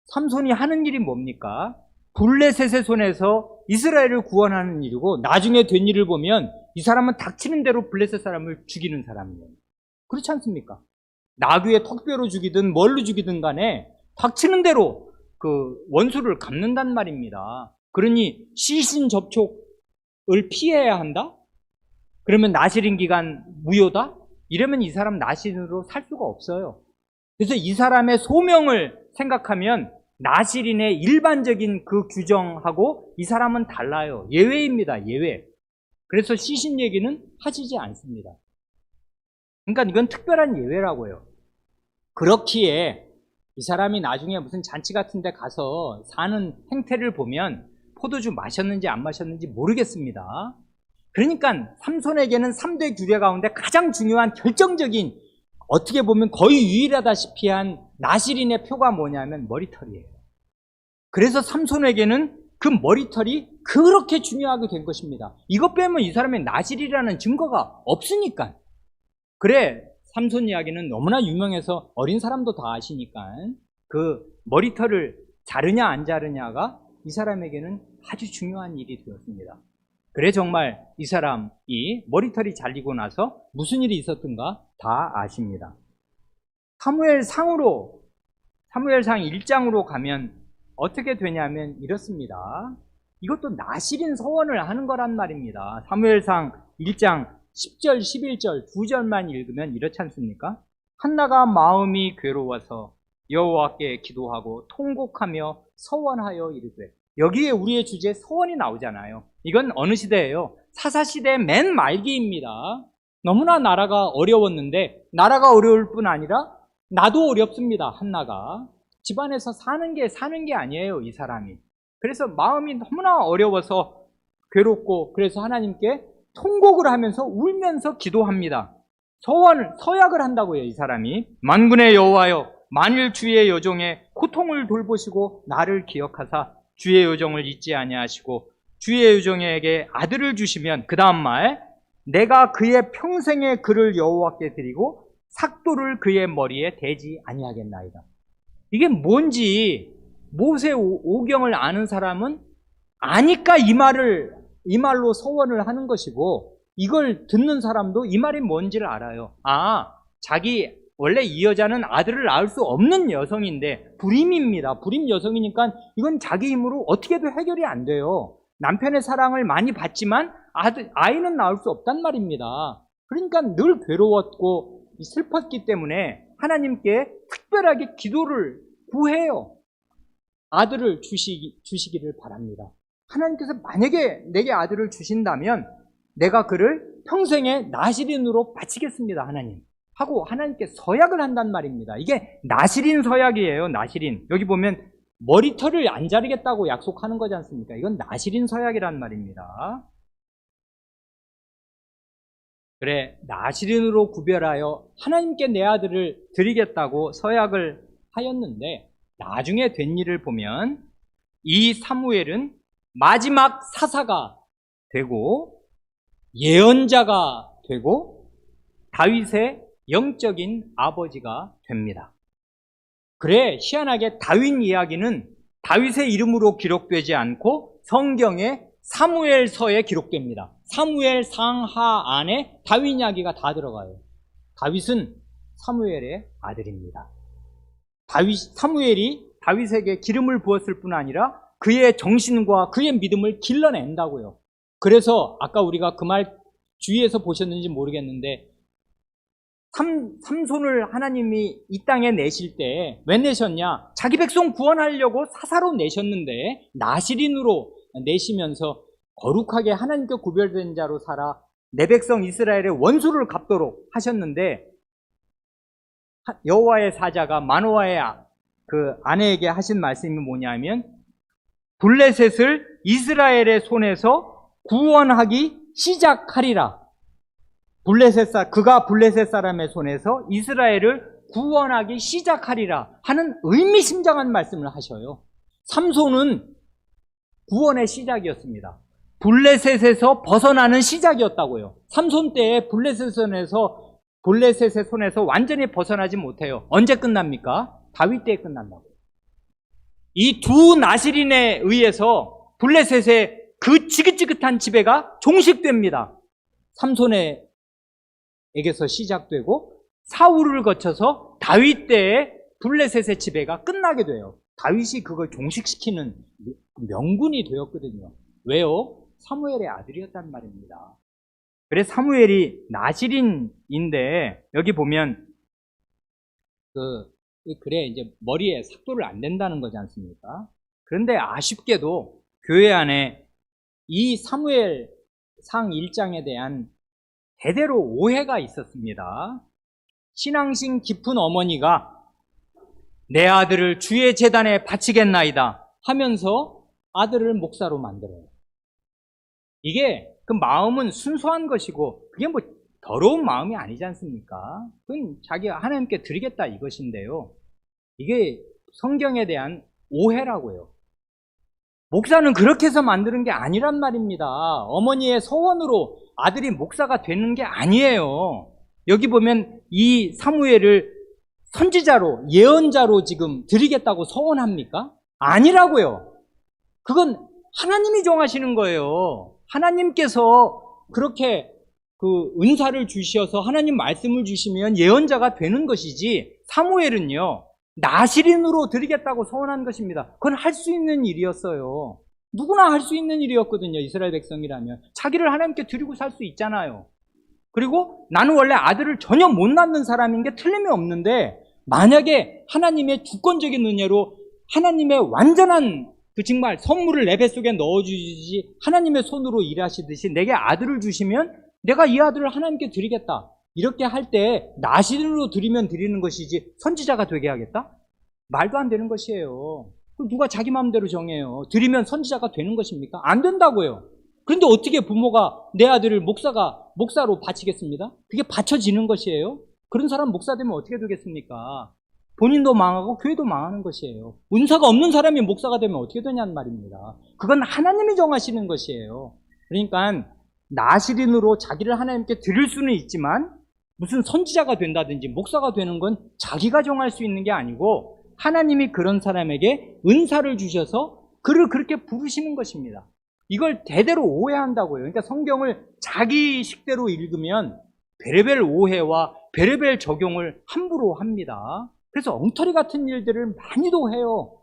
삼손이 하는 일이 뭡니까? 블레셋의 손에서 이스라엘을 구원하는 일이고 나중에 된 일을 보면 이 사람은 닥치는 대로 블레셋 사람을 죽이는 사람이에요. 그렇지 않습니까? 나귀의 턱뼈로 죽이든 뭘로 죽이든 간에 닥치는 대로 원수를 갚는단 말입니다. 그러니 시신 접촉을 피해야 한다? 그러면 나실인 기간 무효다? 이러면 이 사람 나실인으로 살 수가 없어요. 그래서 이 사람의 소명을 생각하면 나실인의 일반적인 그 규정하고 이 사람은 달라요. 예외입니다. 예외. 그래서 시신 얘기는 하시지 않습니다. 그러니까 이건 특별한 예외라고요. 그렇기에 이 사람이 나중에 무슨 잔치 같은 데 가서 사는 행태를 보면 포도주 마셨는지 안 마셨는지 모르겠습니다. 그러니까 삼손에게는 3대 규례 가운데 가장 중요한 결정적인, 어떻게 보면 거의 유일하다시피 한 나실인의 표가 뭐냐면 머리털이에요. 그래서 삼손에게는 그 머리털이 그렇게 중요하게 된 것입니다. 이것 빼면 이 사람의 나실이라는 증거가 없으니까. 그래, 삼손 이야기는 너무나 유명해서 어린 사람도 다 아시니까 그 머리털을 자르냐 안 자르냐가 이 사람에게는 아주 중요한 일이 되었습니다. 그래, 정말 이 사람이 머리털이 잘리고 나서 무슨 일이 있었던가 다 아십니다. 사무엘상 1장으로 가면 어떻게 되냐면 이렇습니다. 이것도 나실인 서원을 하는 거란 말입니다. 사무엘상 1장 10절, 11절 두 절만 읽으면 이렇지 않습니까? 한나가 마음이 괴로워서 여호와께 기도하고 통곡하며 서원하여 이르되, 여기에 우리의 주제 서원이 나오잖아요. 이건 어느 시대예요? 사사시대 맨 말기입니다. 너무나 나라가 어려웠는데, 나라가 어려울 뿐 아니라 나도 어렵습니다. 한나가 집안에서 사는 게 아니에요, 이 사람이. 그래서 마음이 너무나 어려워서 괴롭고, 그래서 하나님께 통곡을 하면서 울면서 기도합니다. 서약을 한다고요, 이 사람이. 만군의 여호와여, 만일 주의 여종의 고통을 돌보시고 나를 기억하사 주의 여종을 잊지 아니하시고 주의 여종에게 아들을 주시면, 그 다음 말, 내가 그의 평생의 그를 여호와께 드리고 삭도를 그의 머리에 대지 아니하겠나이다. 이게 뭔지 모세 오경을 아는 사람은 아니까 이 말로 서원을 하는 것이고, 이걸 듣는 사람도 이 말이 뭔지를 알아요. 원래 이 여자는 아들을 낳을 수 없는 여성인데 불임입니다. 불임 여성이니까 이건 자기 힘으로 어떻게도 해결이 안 돼요. 남편의 사랑을 많이 받지만 아이는 낳을 수 없단 말입니다. 그러니까 늘 괴로웠고 슬펐기 때문에 하나님께 특별하게 기도를 구해요. 아들을 주시기를 바랍니다. 하나님께서 만약에 내게 아들을 주신다면 내가 그를 평생의 나실인으로 바치겠습니다, 하나님. 하고 하나님께 서약을 한단 말입니다. 이게 나실인 서약이에요, 나실인. 여기 보면 머리털을 안 자르겠다고 약속하는 거지 않습니까? 이건 나실인 서약이란 말입니다. 그래, 나실인으로 구별하여 하나님께 내 아들을 드리겠다고 서약을 하였는데, 나중에 된 일을 보면 이 사무엘은 마지막 사사가 되고 예언자가 되고 다윗의 영적인 아버지가 됩니다. 그래, 희한하게 다윗 이야기는 다윗의 이름으로 기록되지 않고 성경의 사무엘서에 기록됩니다. 사무엘 상하 안에 다윗 이야기가 다 들어가요. 다윗은 사무엘의 아들입니다. 사무엘이 다윗에게 기름을 부었을 뿐 아니라 그의 정신과 그의 믿음을 길러낸다고요. 그래서 아까 우리가 그 말 주위에서 보셨는지 모르겠는데, 삼손을 하나님이 이 땅에 내실 때 왜 내셨냐? 자기 백성 구원하려고 사사로 내셨는데 나실인으로 내시면서 거룩하게 하나님께 구별된 자로 살아 내 백성 이스라엘의 원수를 갚도록 하셨는데, 여호와의 사자가 마노아의 그 아내에게 하신 말씀이 뭐냐면, 블레셋을 이스라엘의 손에서 구원하기 시작하리라. 그가 블레셋 사람의 손에서 이스라엘을 구원하기 시작하리라 하는 의미심장한 말씀을 하셔요. 삼손은 구원의 시작이었습니다. 블레셋에서 벗어나는 시작이었다고요. 삼손 때에 블레셋의 손에서 완전히 벗어나지 못해요. 언제 끝납니까? 다윗 때에 끝난다고요. 이 두 나실인에 의해서 블레셋의 그 지긋지긋한 지배가 종식됩니다. 삼손에게서 시작되고 사울을 거쳐서 다윗 때에 블레셋의 지배가 끝나게 돼요. 다윗이 그걸 종식시키는 명분이 되었거든요. 왜요? 사무엘의 아들이었단 말입니다. 그래 사무엘이 나실인인데 여기 보면 그래 이제 머리에 삭도를 안 댄다는 거지 않습니까? 그런데 아쉽게도 교회 안에 이 사무엘 상 1장에 대한 대대로 오해가 있었습니다. 신앙심 깊은 어머니가 내 아들을 주의 제단에 바치겠나이다 하면서 아들을 목사로 만들어요. 이게 그 마음은 순수한 것이고 그게 뭐 더러운 마음이 아니지 않습니까? 그건 자기가 하나님께 드리겠다 이것인데요. 이게 성경에 대한 오해라고요. 목사는 그렇게 해서 만드는 게 아니란 말입니다. 어머니의 소원으로 아들이 목사가 되는 게 아니에요. 여기 보면 이 사무엘을 선지자로 예언자로 지금 드리겠다고 서원합니까? 아니라고요. 그건 하나님이 정하시는 거예요. 하나님께서 그렇게 그 은사를 주셔서 하나님 말씀을 주시면 예언자가 되는 것이지 사무엘은요 나실인으로 드리겠다고 서원한 것입니다. 그건 할 수 있는 일이었어요. 누구나 할 수 있는 일이었거든요. 이스라엘 백성이라면 자기를 하나님께 드리고 살 수 있잖아요. 그리고 나는 원래 아들을 전혀 못 낳는 사람인 게 틀림이 없는데 만약에 하나님의 주권적인 은혜로 하나님의 완전한 그 정말 선물을 내 뱃속에 넣어주시지 하나님의 손으로 일하시듯이 내게 아들을 주시면 내가 이 아들을 하나님께 드리겠다. 이렇게 할 때 나실인으로 드리면 드리는 것이지 선지자가 되게 하겠다? 말도 안 되는 것이에요. 누가 자기 마음대로 정해요. 드리면 선지자가 되는 것입니까? 안 된다고요. 그런데 어떻게 부모가 내 아들을 목사로 바치겠습니다? 그게 바쳐지는 것이에요. 그런 사람 목사 되면 어떻게 되겠습니까? 본인도 망하고 교회도 망하는 것이에요. 은사가 없는 사람이 목사가 되면 어떻게 되냐는 말입니다. 그건 하나님이 정하시는 것이에요. 그러니까 나실인으로 자기를 하나님께 드릴 수는 있지만 무슨 선지자가 된다든지 목사가 되는 건 자기가 정할 수 있는 게 아니고 하나님이 그런 사람에게 은사를 주셔서 그를 그렇게 부르시는 것입니다. 이걸 대대로 오해한다고요. 그러니까 성경을 자기 식대로 읽으면 베레벨 오해와 베레벨 적용을 함부로 합니다. 그래서 엉터리 같은 일들을 많이도 해요.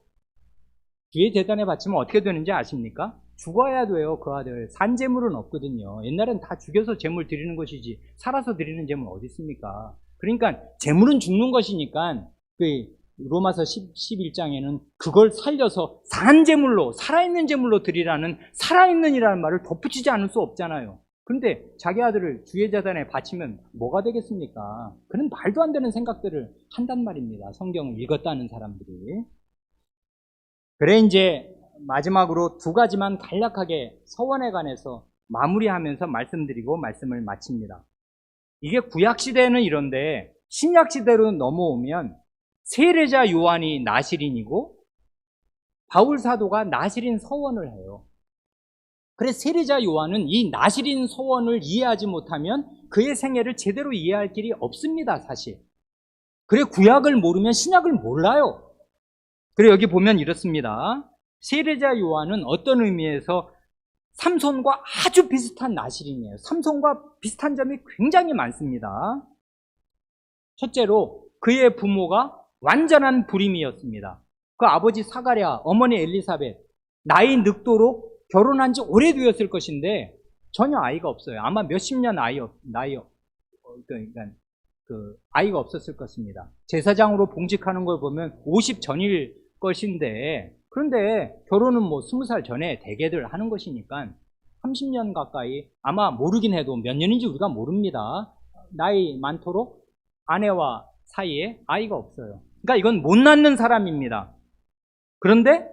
주의 제단에 바치면 어떻게 되는지 아십니까? 죽어야 돼요. 그 아들. 산재물은 없거든요. 옛날엔 다 죽여서 재물 드리는 것이지 살아서 드리는 재물 어디 있습니까? 그러니까 재물은 죽는 것이니까 그 로마서 11장에는 그걸 살려서 산재물로 살아있는 재물로 드리라는 살아있는이라는 말을 덧붙이지 않을 수 없잖아요. 그런데 자기 아들을 주의 제단에 바치면 뭐가 되겠습니까? 그런 말도 안 되는 생각들을 한단 말입니다. 성경을 읽었다는 사람들이. 그래 이제 마지막으로 두 가지만 간략하게 서원에 관해서 마무리하면서 말씀드리고 말씀을 마칩니다. 이게 구약시대는 이런데 신약시대로 넘어오면 세례자 요한이 나실인이고 바울 사도가 나실인 서원을 해요. 그래서 세례자 요한은 이 나실인 서원을 이해하지 못하면 그의 생애를 제대로 이해할 길이 없습니다, 사실. 그래 구약을 모르면 신약을 몰라요. 그래 여기 보면 이렇습니다. 세례자 요한은 어떤 의미에서 삼손과 아주 비슷한 나실인이에요. 삼손과 비슷한 점이 굉장히 많습니다. 첫째로 그의 부모가 완전한 불임이었습니다. 그 아버지 사가랴, 어머니 엘리사벳, 나이 늙도록 결혼한 지 오래되었을 것인데 전혀 아이가 없어요. 아마 몇십 년 그러니까 아이가 없었을 것입니다. 제사장으로 봉직하는 걸 보면 50 전일 것인데 그런데 결혼은 뭐 20살 전에 대개들 하는 것이니까 30년 가까이 아마 모르긴 해도 몇 년인지 우리가 모릅니다. 나이 많도록 아내와 사이에 아이가 없어요. 그러니까 이건 못 낳는 사람입니다. 그런데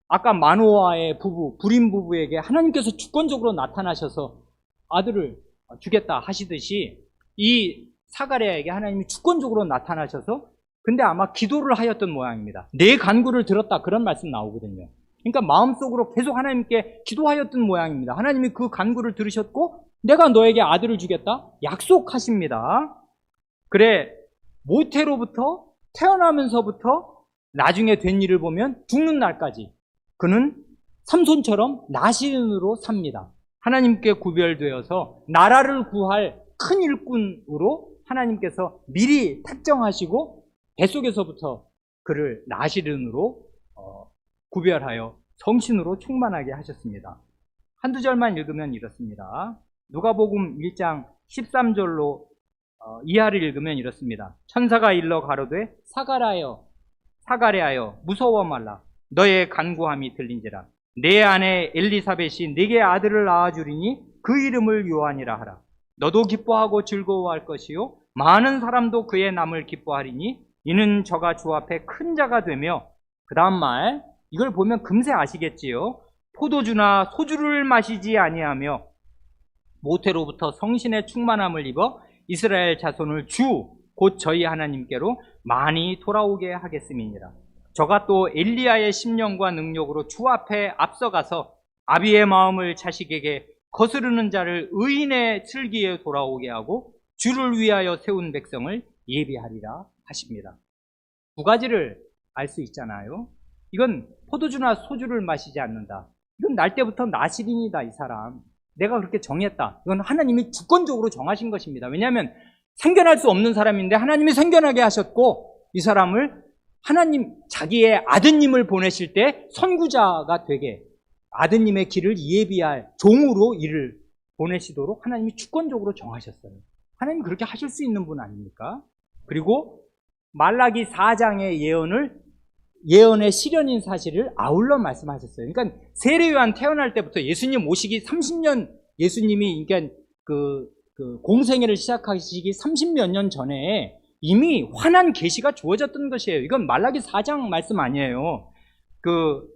아까 마노아의 부부, 불임 부부에게 하나님께서 주권적으로 나타나셔서 아들을 주겠다 하시듯이 이 사가랴에게 하나님이 주권적으로 나타나셔서 근데 아마 기도를 하였던 모양입니다. 내 간구를 들었다 그런 말씀 나오거든요. 그러니까 마음속으로 계속 하나님께 기도하였던 모양입니다. 하나님이 그 간구를 들으셨고 내가 너에게 아들을 주겠다 약속하십니다. 그래 모태로부터 태어나면서부터 나중에 된 일을 보면 죽는 날까지 그는 삼손처럼 나실인으로 삽니다. 하나님께 구별되어서 나라를 구할 큰 일꾼으로 하나님께서 미리 택정하시고 뱃속에서부터 그를 나실인으로 구별하여 성신으로 충만하게 하셨습니다. 한두 절만 읽으면 이렇습니다. 누가복음 1장 13절로 이하를 읽으면 이렇습니다. 천사가 일러 가로되 사가랴여 무서워 말라. 너의 간구함이 들린지라. 내 아내 엘리사벳이 네게 아들을 낳아주리니 그 이름을 요한이라 하라. 너도 기뻐하고 즐거워할 것이요 많은 사람도 그의 남을 기뻐하리니 이는 저가 주 앞에 큰 자가 되며, 그 다음 말 이걸 보면 금세 아시겠지요. 포도주나 소주를 마시지 아니하며 모태로부터 성신의 충만함을 입어 이스라엘 자손을 주 곧 저희 하나님께로 많이 돌아오게 하겠음이니라. 저가 또 엘리야의 심령과 능력으로 주 앞에 앞서가서 아비의 마음을 자식에게 거스르는 자를 의인의 슬기에 돌아오게 하고 주를 위하여 세운 백성을 예비하리라 하십니다. 두 가지를 알 수 있잖아요. 이건 포도주나 소주를 마시지 않는다. 이건 날 때부터 나시린이다, 이 사람. 내가 그렇게 정했다. 이건 하나님이 주권적으로 정하신 것입니다. 왜냐하면 생겨날 수 없는 사람인데 하나님이 생겨나게 하셨고, 이 사람을 하나님 자기의 아드님을 보내실 때 선구자가 되게 아드님의 길을 예비할 종으로 이를 보내시도록 하나님이 주권적으로 정하셨어요. 하나님이 그렇게 하실 수 있는 분 아닙니까? 그리고 말라기 4장의 예언의 실현인 사실을 아울러 말씀하셨어요. 그러니까 세례요한 태어날 때부터 예수님 오시기 30년, 예수님이 그러니까 그 공생애를 시작하시기 30몇 년 전에 이미 환한 계시가 주어졌던 것이에요. 이건 말라기 4장 말씀 아니에요.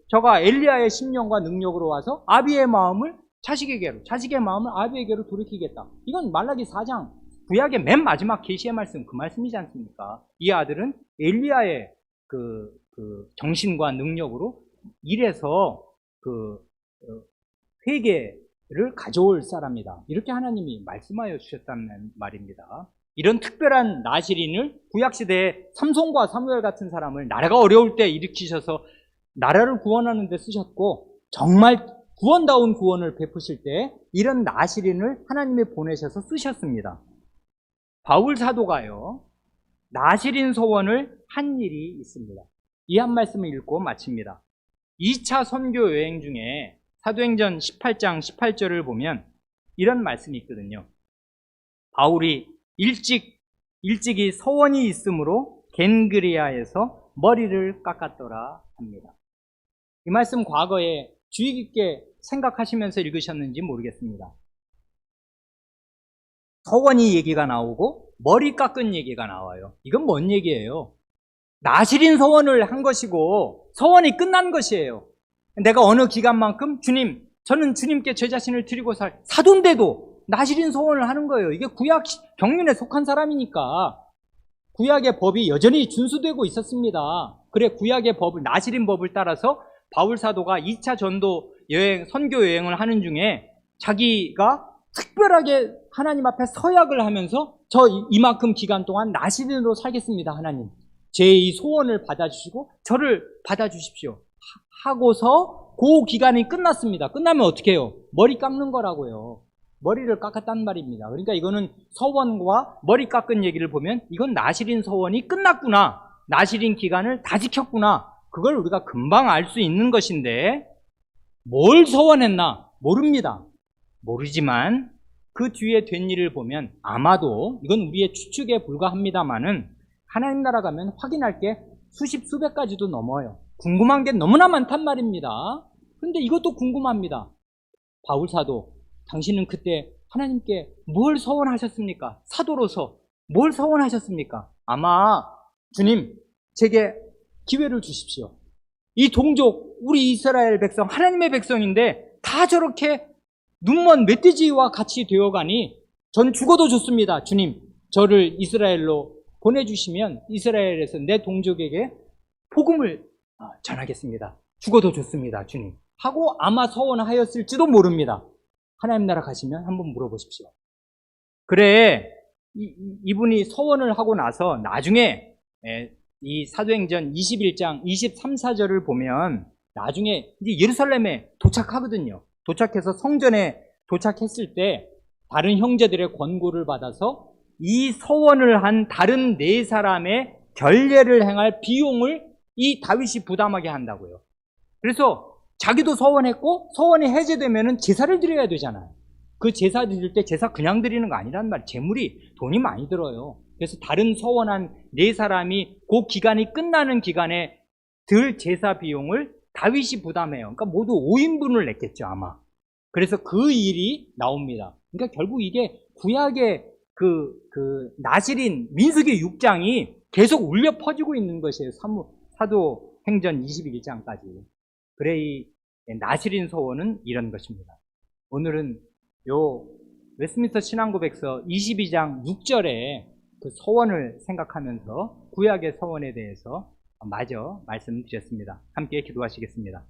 저가 엘리야의 심령과 능력으로 와서 아비의 마음을 자식에게로, 자식의 마음을 아비에게로 돌이키겠다. 이건 말라기 4장 구약의 맨 마지막 계시의 말씀, 그 말씀이지 않습니까? 이 아들은 엘리야의 정신과 능력으로 일해서 회개를 가져올 사람이다. 이렇게 하나님이 말씀하여 주셨다는 말입니다. 이런 특별한 나시린을 구약시대에 삼손과 사무엘 같은 사람을 나라가 어려울 때 일으키셔서 나라를 구원하는 데 쓰셨고, 정말 구원다운 구원을 베푸실 때 이런 나시린을 하나님이 보내셔서 쓰셨습니다. 바울 사도가요, 나시린 소원을 한 일이 있습니다. 이 한 말씀을 읽고 마칩니다. 2차 선교 여행 중에 사도행전 18장 18절을 보면 이런 말씀이 있거든요. 바울이 일찍이 서원이 있으므로 겐그리아에서 머리를 깎았더라 합니다. 이 말씀 과거에 주의 깊게 생각하시면서 읽으셨는지 모르겠습니다. 서원이 얘기가 나오고 머리 깎은 얘기가 나와요. 이건 뭔 얘기예요? 나시린 서원을 한 것이고 서원이 끝난 것이에요. 내가 어느 기간만큼 주님, 저는 주님께 제 자신을 드리고 살 사도인데도 나시린 서원을 하는 거예요. 이게 구약 경륜에 속한 사람이니까 구약의 법이 여전히 준수되고 있었습니다. 그래, 구약의 법을, 나시린 법을 따라서 바울 사도가 2차 전도 여행, 선교 여행을 하는 중에 자기가 특별하게 하나님 앞에 서약을 하면서 저 이만큼 기간 동안 나시린으로 살겠습니다. 하나님, 제 이 소원을 받아주시고 저를 받아주십시오 하고서 그 기간이 끝났습니다. 끝나면 어떻게 해요? 머리 깎는 거라고요. 머리를 깎았단 말입니다. 그러니까 이거는 서원과 머리 깎은 얘기를 보면 이건 나시린 서원이 끝났구나, 나시린 기간을 다 지켰구나, 그걸 우리가 금방 알 수 있는 것인데, 뭘 서원했나 모릅니다. 모르지만 그 뒤에 된 일을 보면 아마도, 이건 우리의 추측에 불과합니다만은 하나님 나라 가면 확인할 게 수십 수백 가지도 넘어요. 궁금한 게 너무나 많단 말입니다. 그런데 이것도 궁금합니다. 바울 사도, 당신은 그때 하나님께 뭘 서원하셨습니까? 사도로서 뭘 서원하셨습니까? 아마 주님, 제게 기회를 주십시오. 이 동족, 우리 이스라엘 백성, 하나님의 백성인데 다 저렇게 눈먼 멧돼지와 같이 되어가니 전 죽어도 좋습니다. 주님, 저를 이스라엘로 보내주시면 이스라엘에서 내 동족에게 복음을 전하겠습니다. 죽어도 좋습니다. 주님 하고 아마 서원하였을지도 모릅니다. 하나님 나라 가시면 한번 물어보십시오. 그래, 이분이 서원을 하고 나서 나중에 이 사도행전 21장 23, 4절을 보면 나중에 이제 예루살렘에 도착하거든요. 도착해서 성전에 도착했을 때 다른 형제들의 권고를 받아서 이 서원을 한 다른 네 사람의 결례를 행할 비용을 이 다윗이 부담하게 한다고요. 그래서 자기도 서원했고 서원이 해제되면은 제사를 드려야 되잖아요. 그 제사 드릴 때 제사 그냥 드리는 거 아니란 말이에요. 재물이 돈이 많이 들어요. 그래서 다른 서원한 네 사람이 그 기간이 끝나는 기간에 들 제사 비용을 다윗이 부담해요. 그러니까 모두 5인분을 냈겠죠, 아마. 그래서 그 일이 나옵니다. 그러니까 결국 이게 구약의 나실인 민수기 6장이 계속 울려 퍼지고 있는 것이에요. 사도행전 21장까지. 그래, 이 나실인 서원은 이런 것입니다. 오늘은 요 웨스트민스터 신앙고백서 22장 6절에 그 서원을 생각하면서 구약의 서원에 대해서 마저 말씀드렸습니다. 함께 기도하시겠습니다.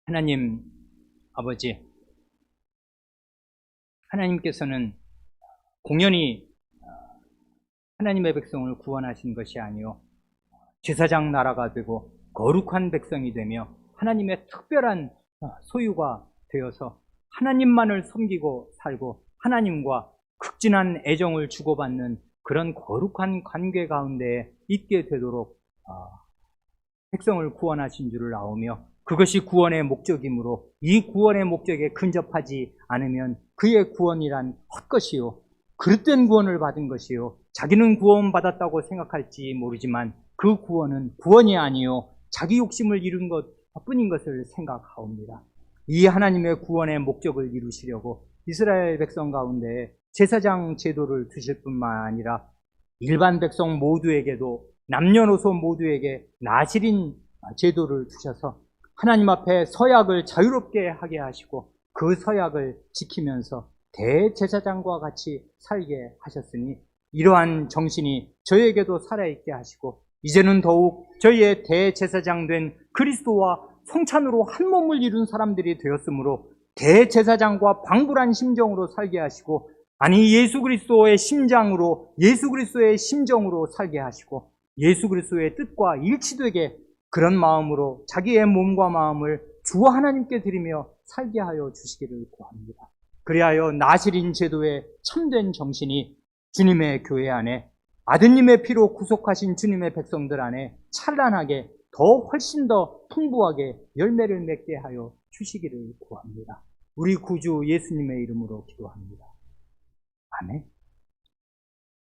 하나님 아버지, 하나님께서는 공연히 하나님의 백성을 구원하신 것이 아니요 제사장 나라가 되고 거룩한 백성이 되며 하나님의 특별한 소유가 되어서 하나님만을 섬기고 살고 하나님과 극진한 애정을 주고받는 그런 거룩한 관계 가운데 있게 되도록 백성을 구원하신 줄을 아오며 그것이 구원의 목적이므로 이 구원의 목적에 근접하지 않으면 그의 구원이란 헛것이요 그릇된 구원을 받은 것이요 자기는 구원받았다고 생각할지 모르지만 그 구원은 구원이 아니요 자기 욕심을 이룬 것뿐인 것을 생각하옵니다. 이 하나님의 구원의 목적을 이루시려고 이스라엘 백성 가운데 제사장 제도를 두실 뿐만 아니라 일반 백성 모두에게도 남녀노소 모두에게 나실인 제도를 두셔서 하나님 앞에 서약을 자유롭게 하게 하시고 그 서약을 지키면서 대제사장과 같이 살게 하셨으니 이러한 정신이 저희에게도 살아있게 하시고 이제는 더욱 저희의 대제사장 된 그리스도와 성찬으로 한 몸을 이룬 사람들이 되었으므로 대제사장과 방불한 심정으로 살게 하시고 아니 예수 그리스도의 심장으로 예수 그리스도의 심정으로 살게 하시고 예수 그리스도의 뜻과 일치되게 그런 마음으로 자기의 몸과 마음을 주 하나님께 드리며 살게 하여 주시기를 구합니다. 그리하여 나실인 제도의 참된 정신이 주님의 교회 안에 아드님의 피로 구속하신 주님의 백성들 안에 찬란하게 더 훨씬 더 풍부하게 열매를 맺게 하여 주시기를 구합니다. 우리 구주 예수님의 이름으로 기도합니다. 아멘.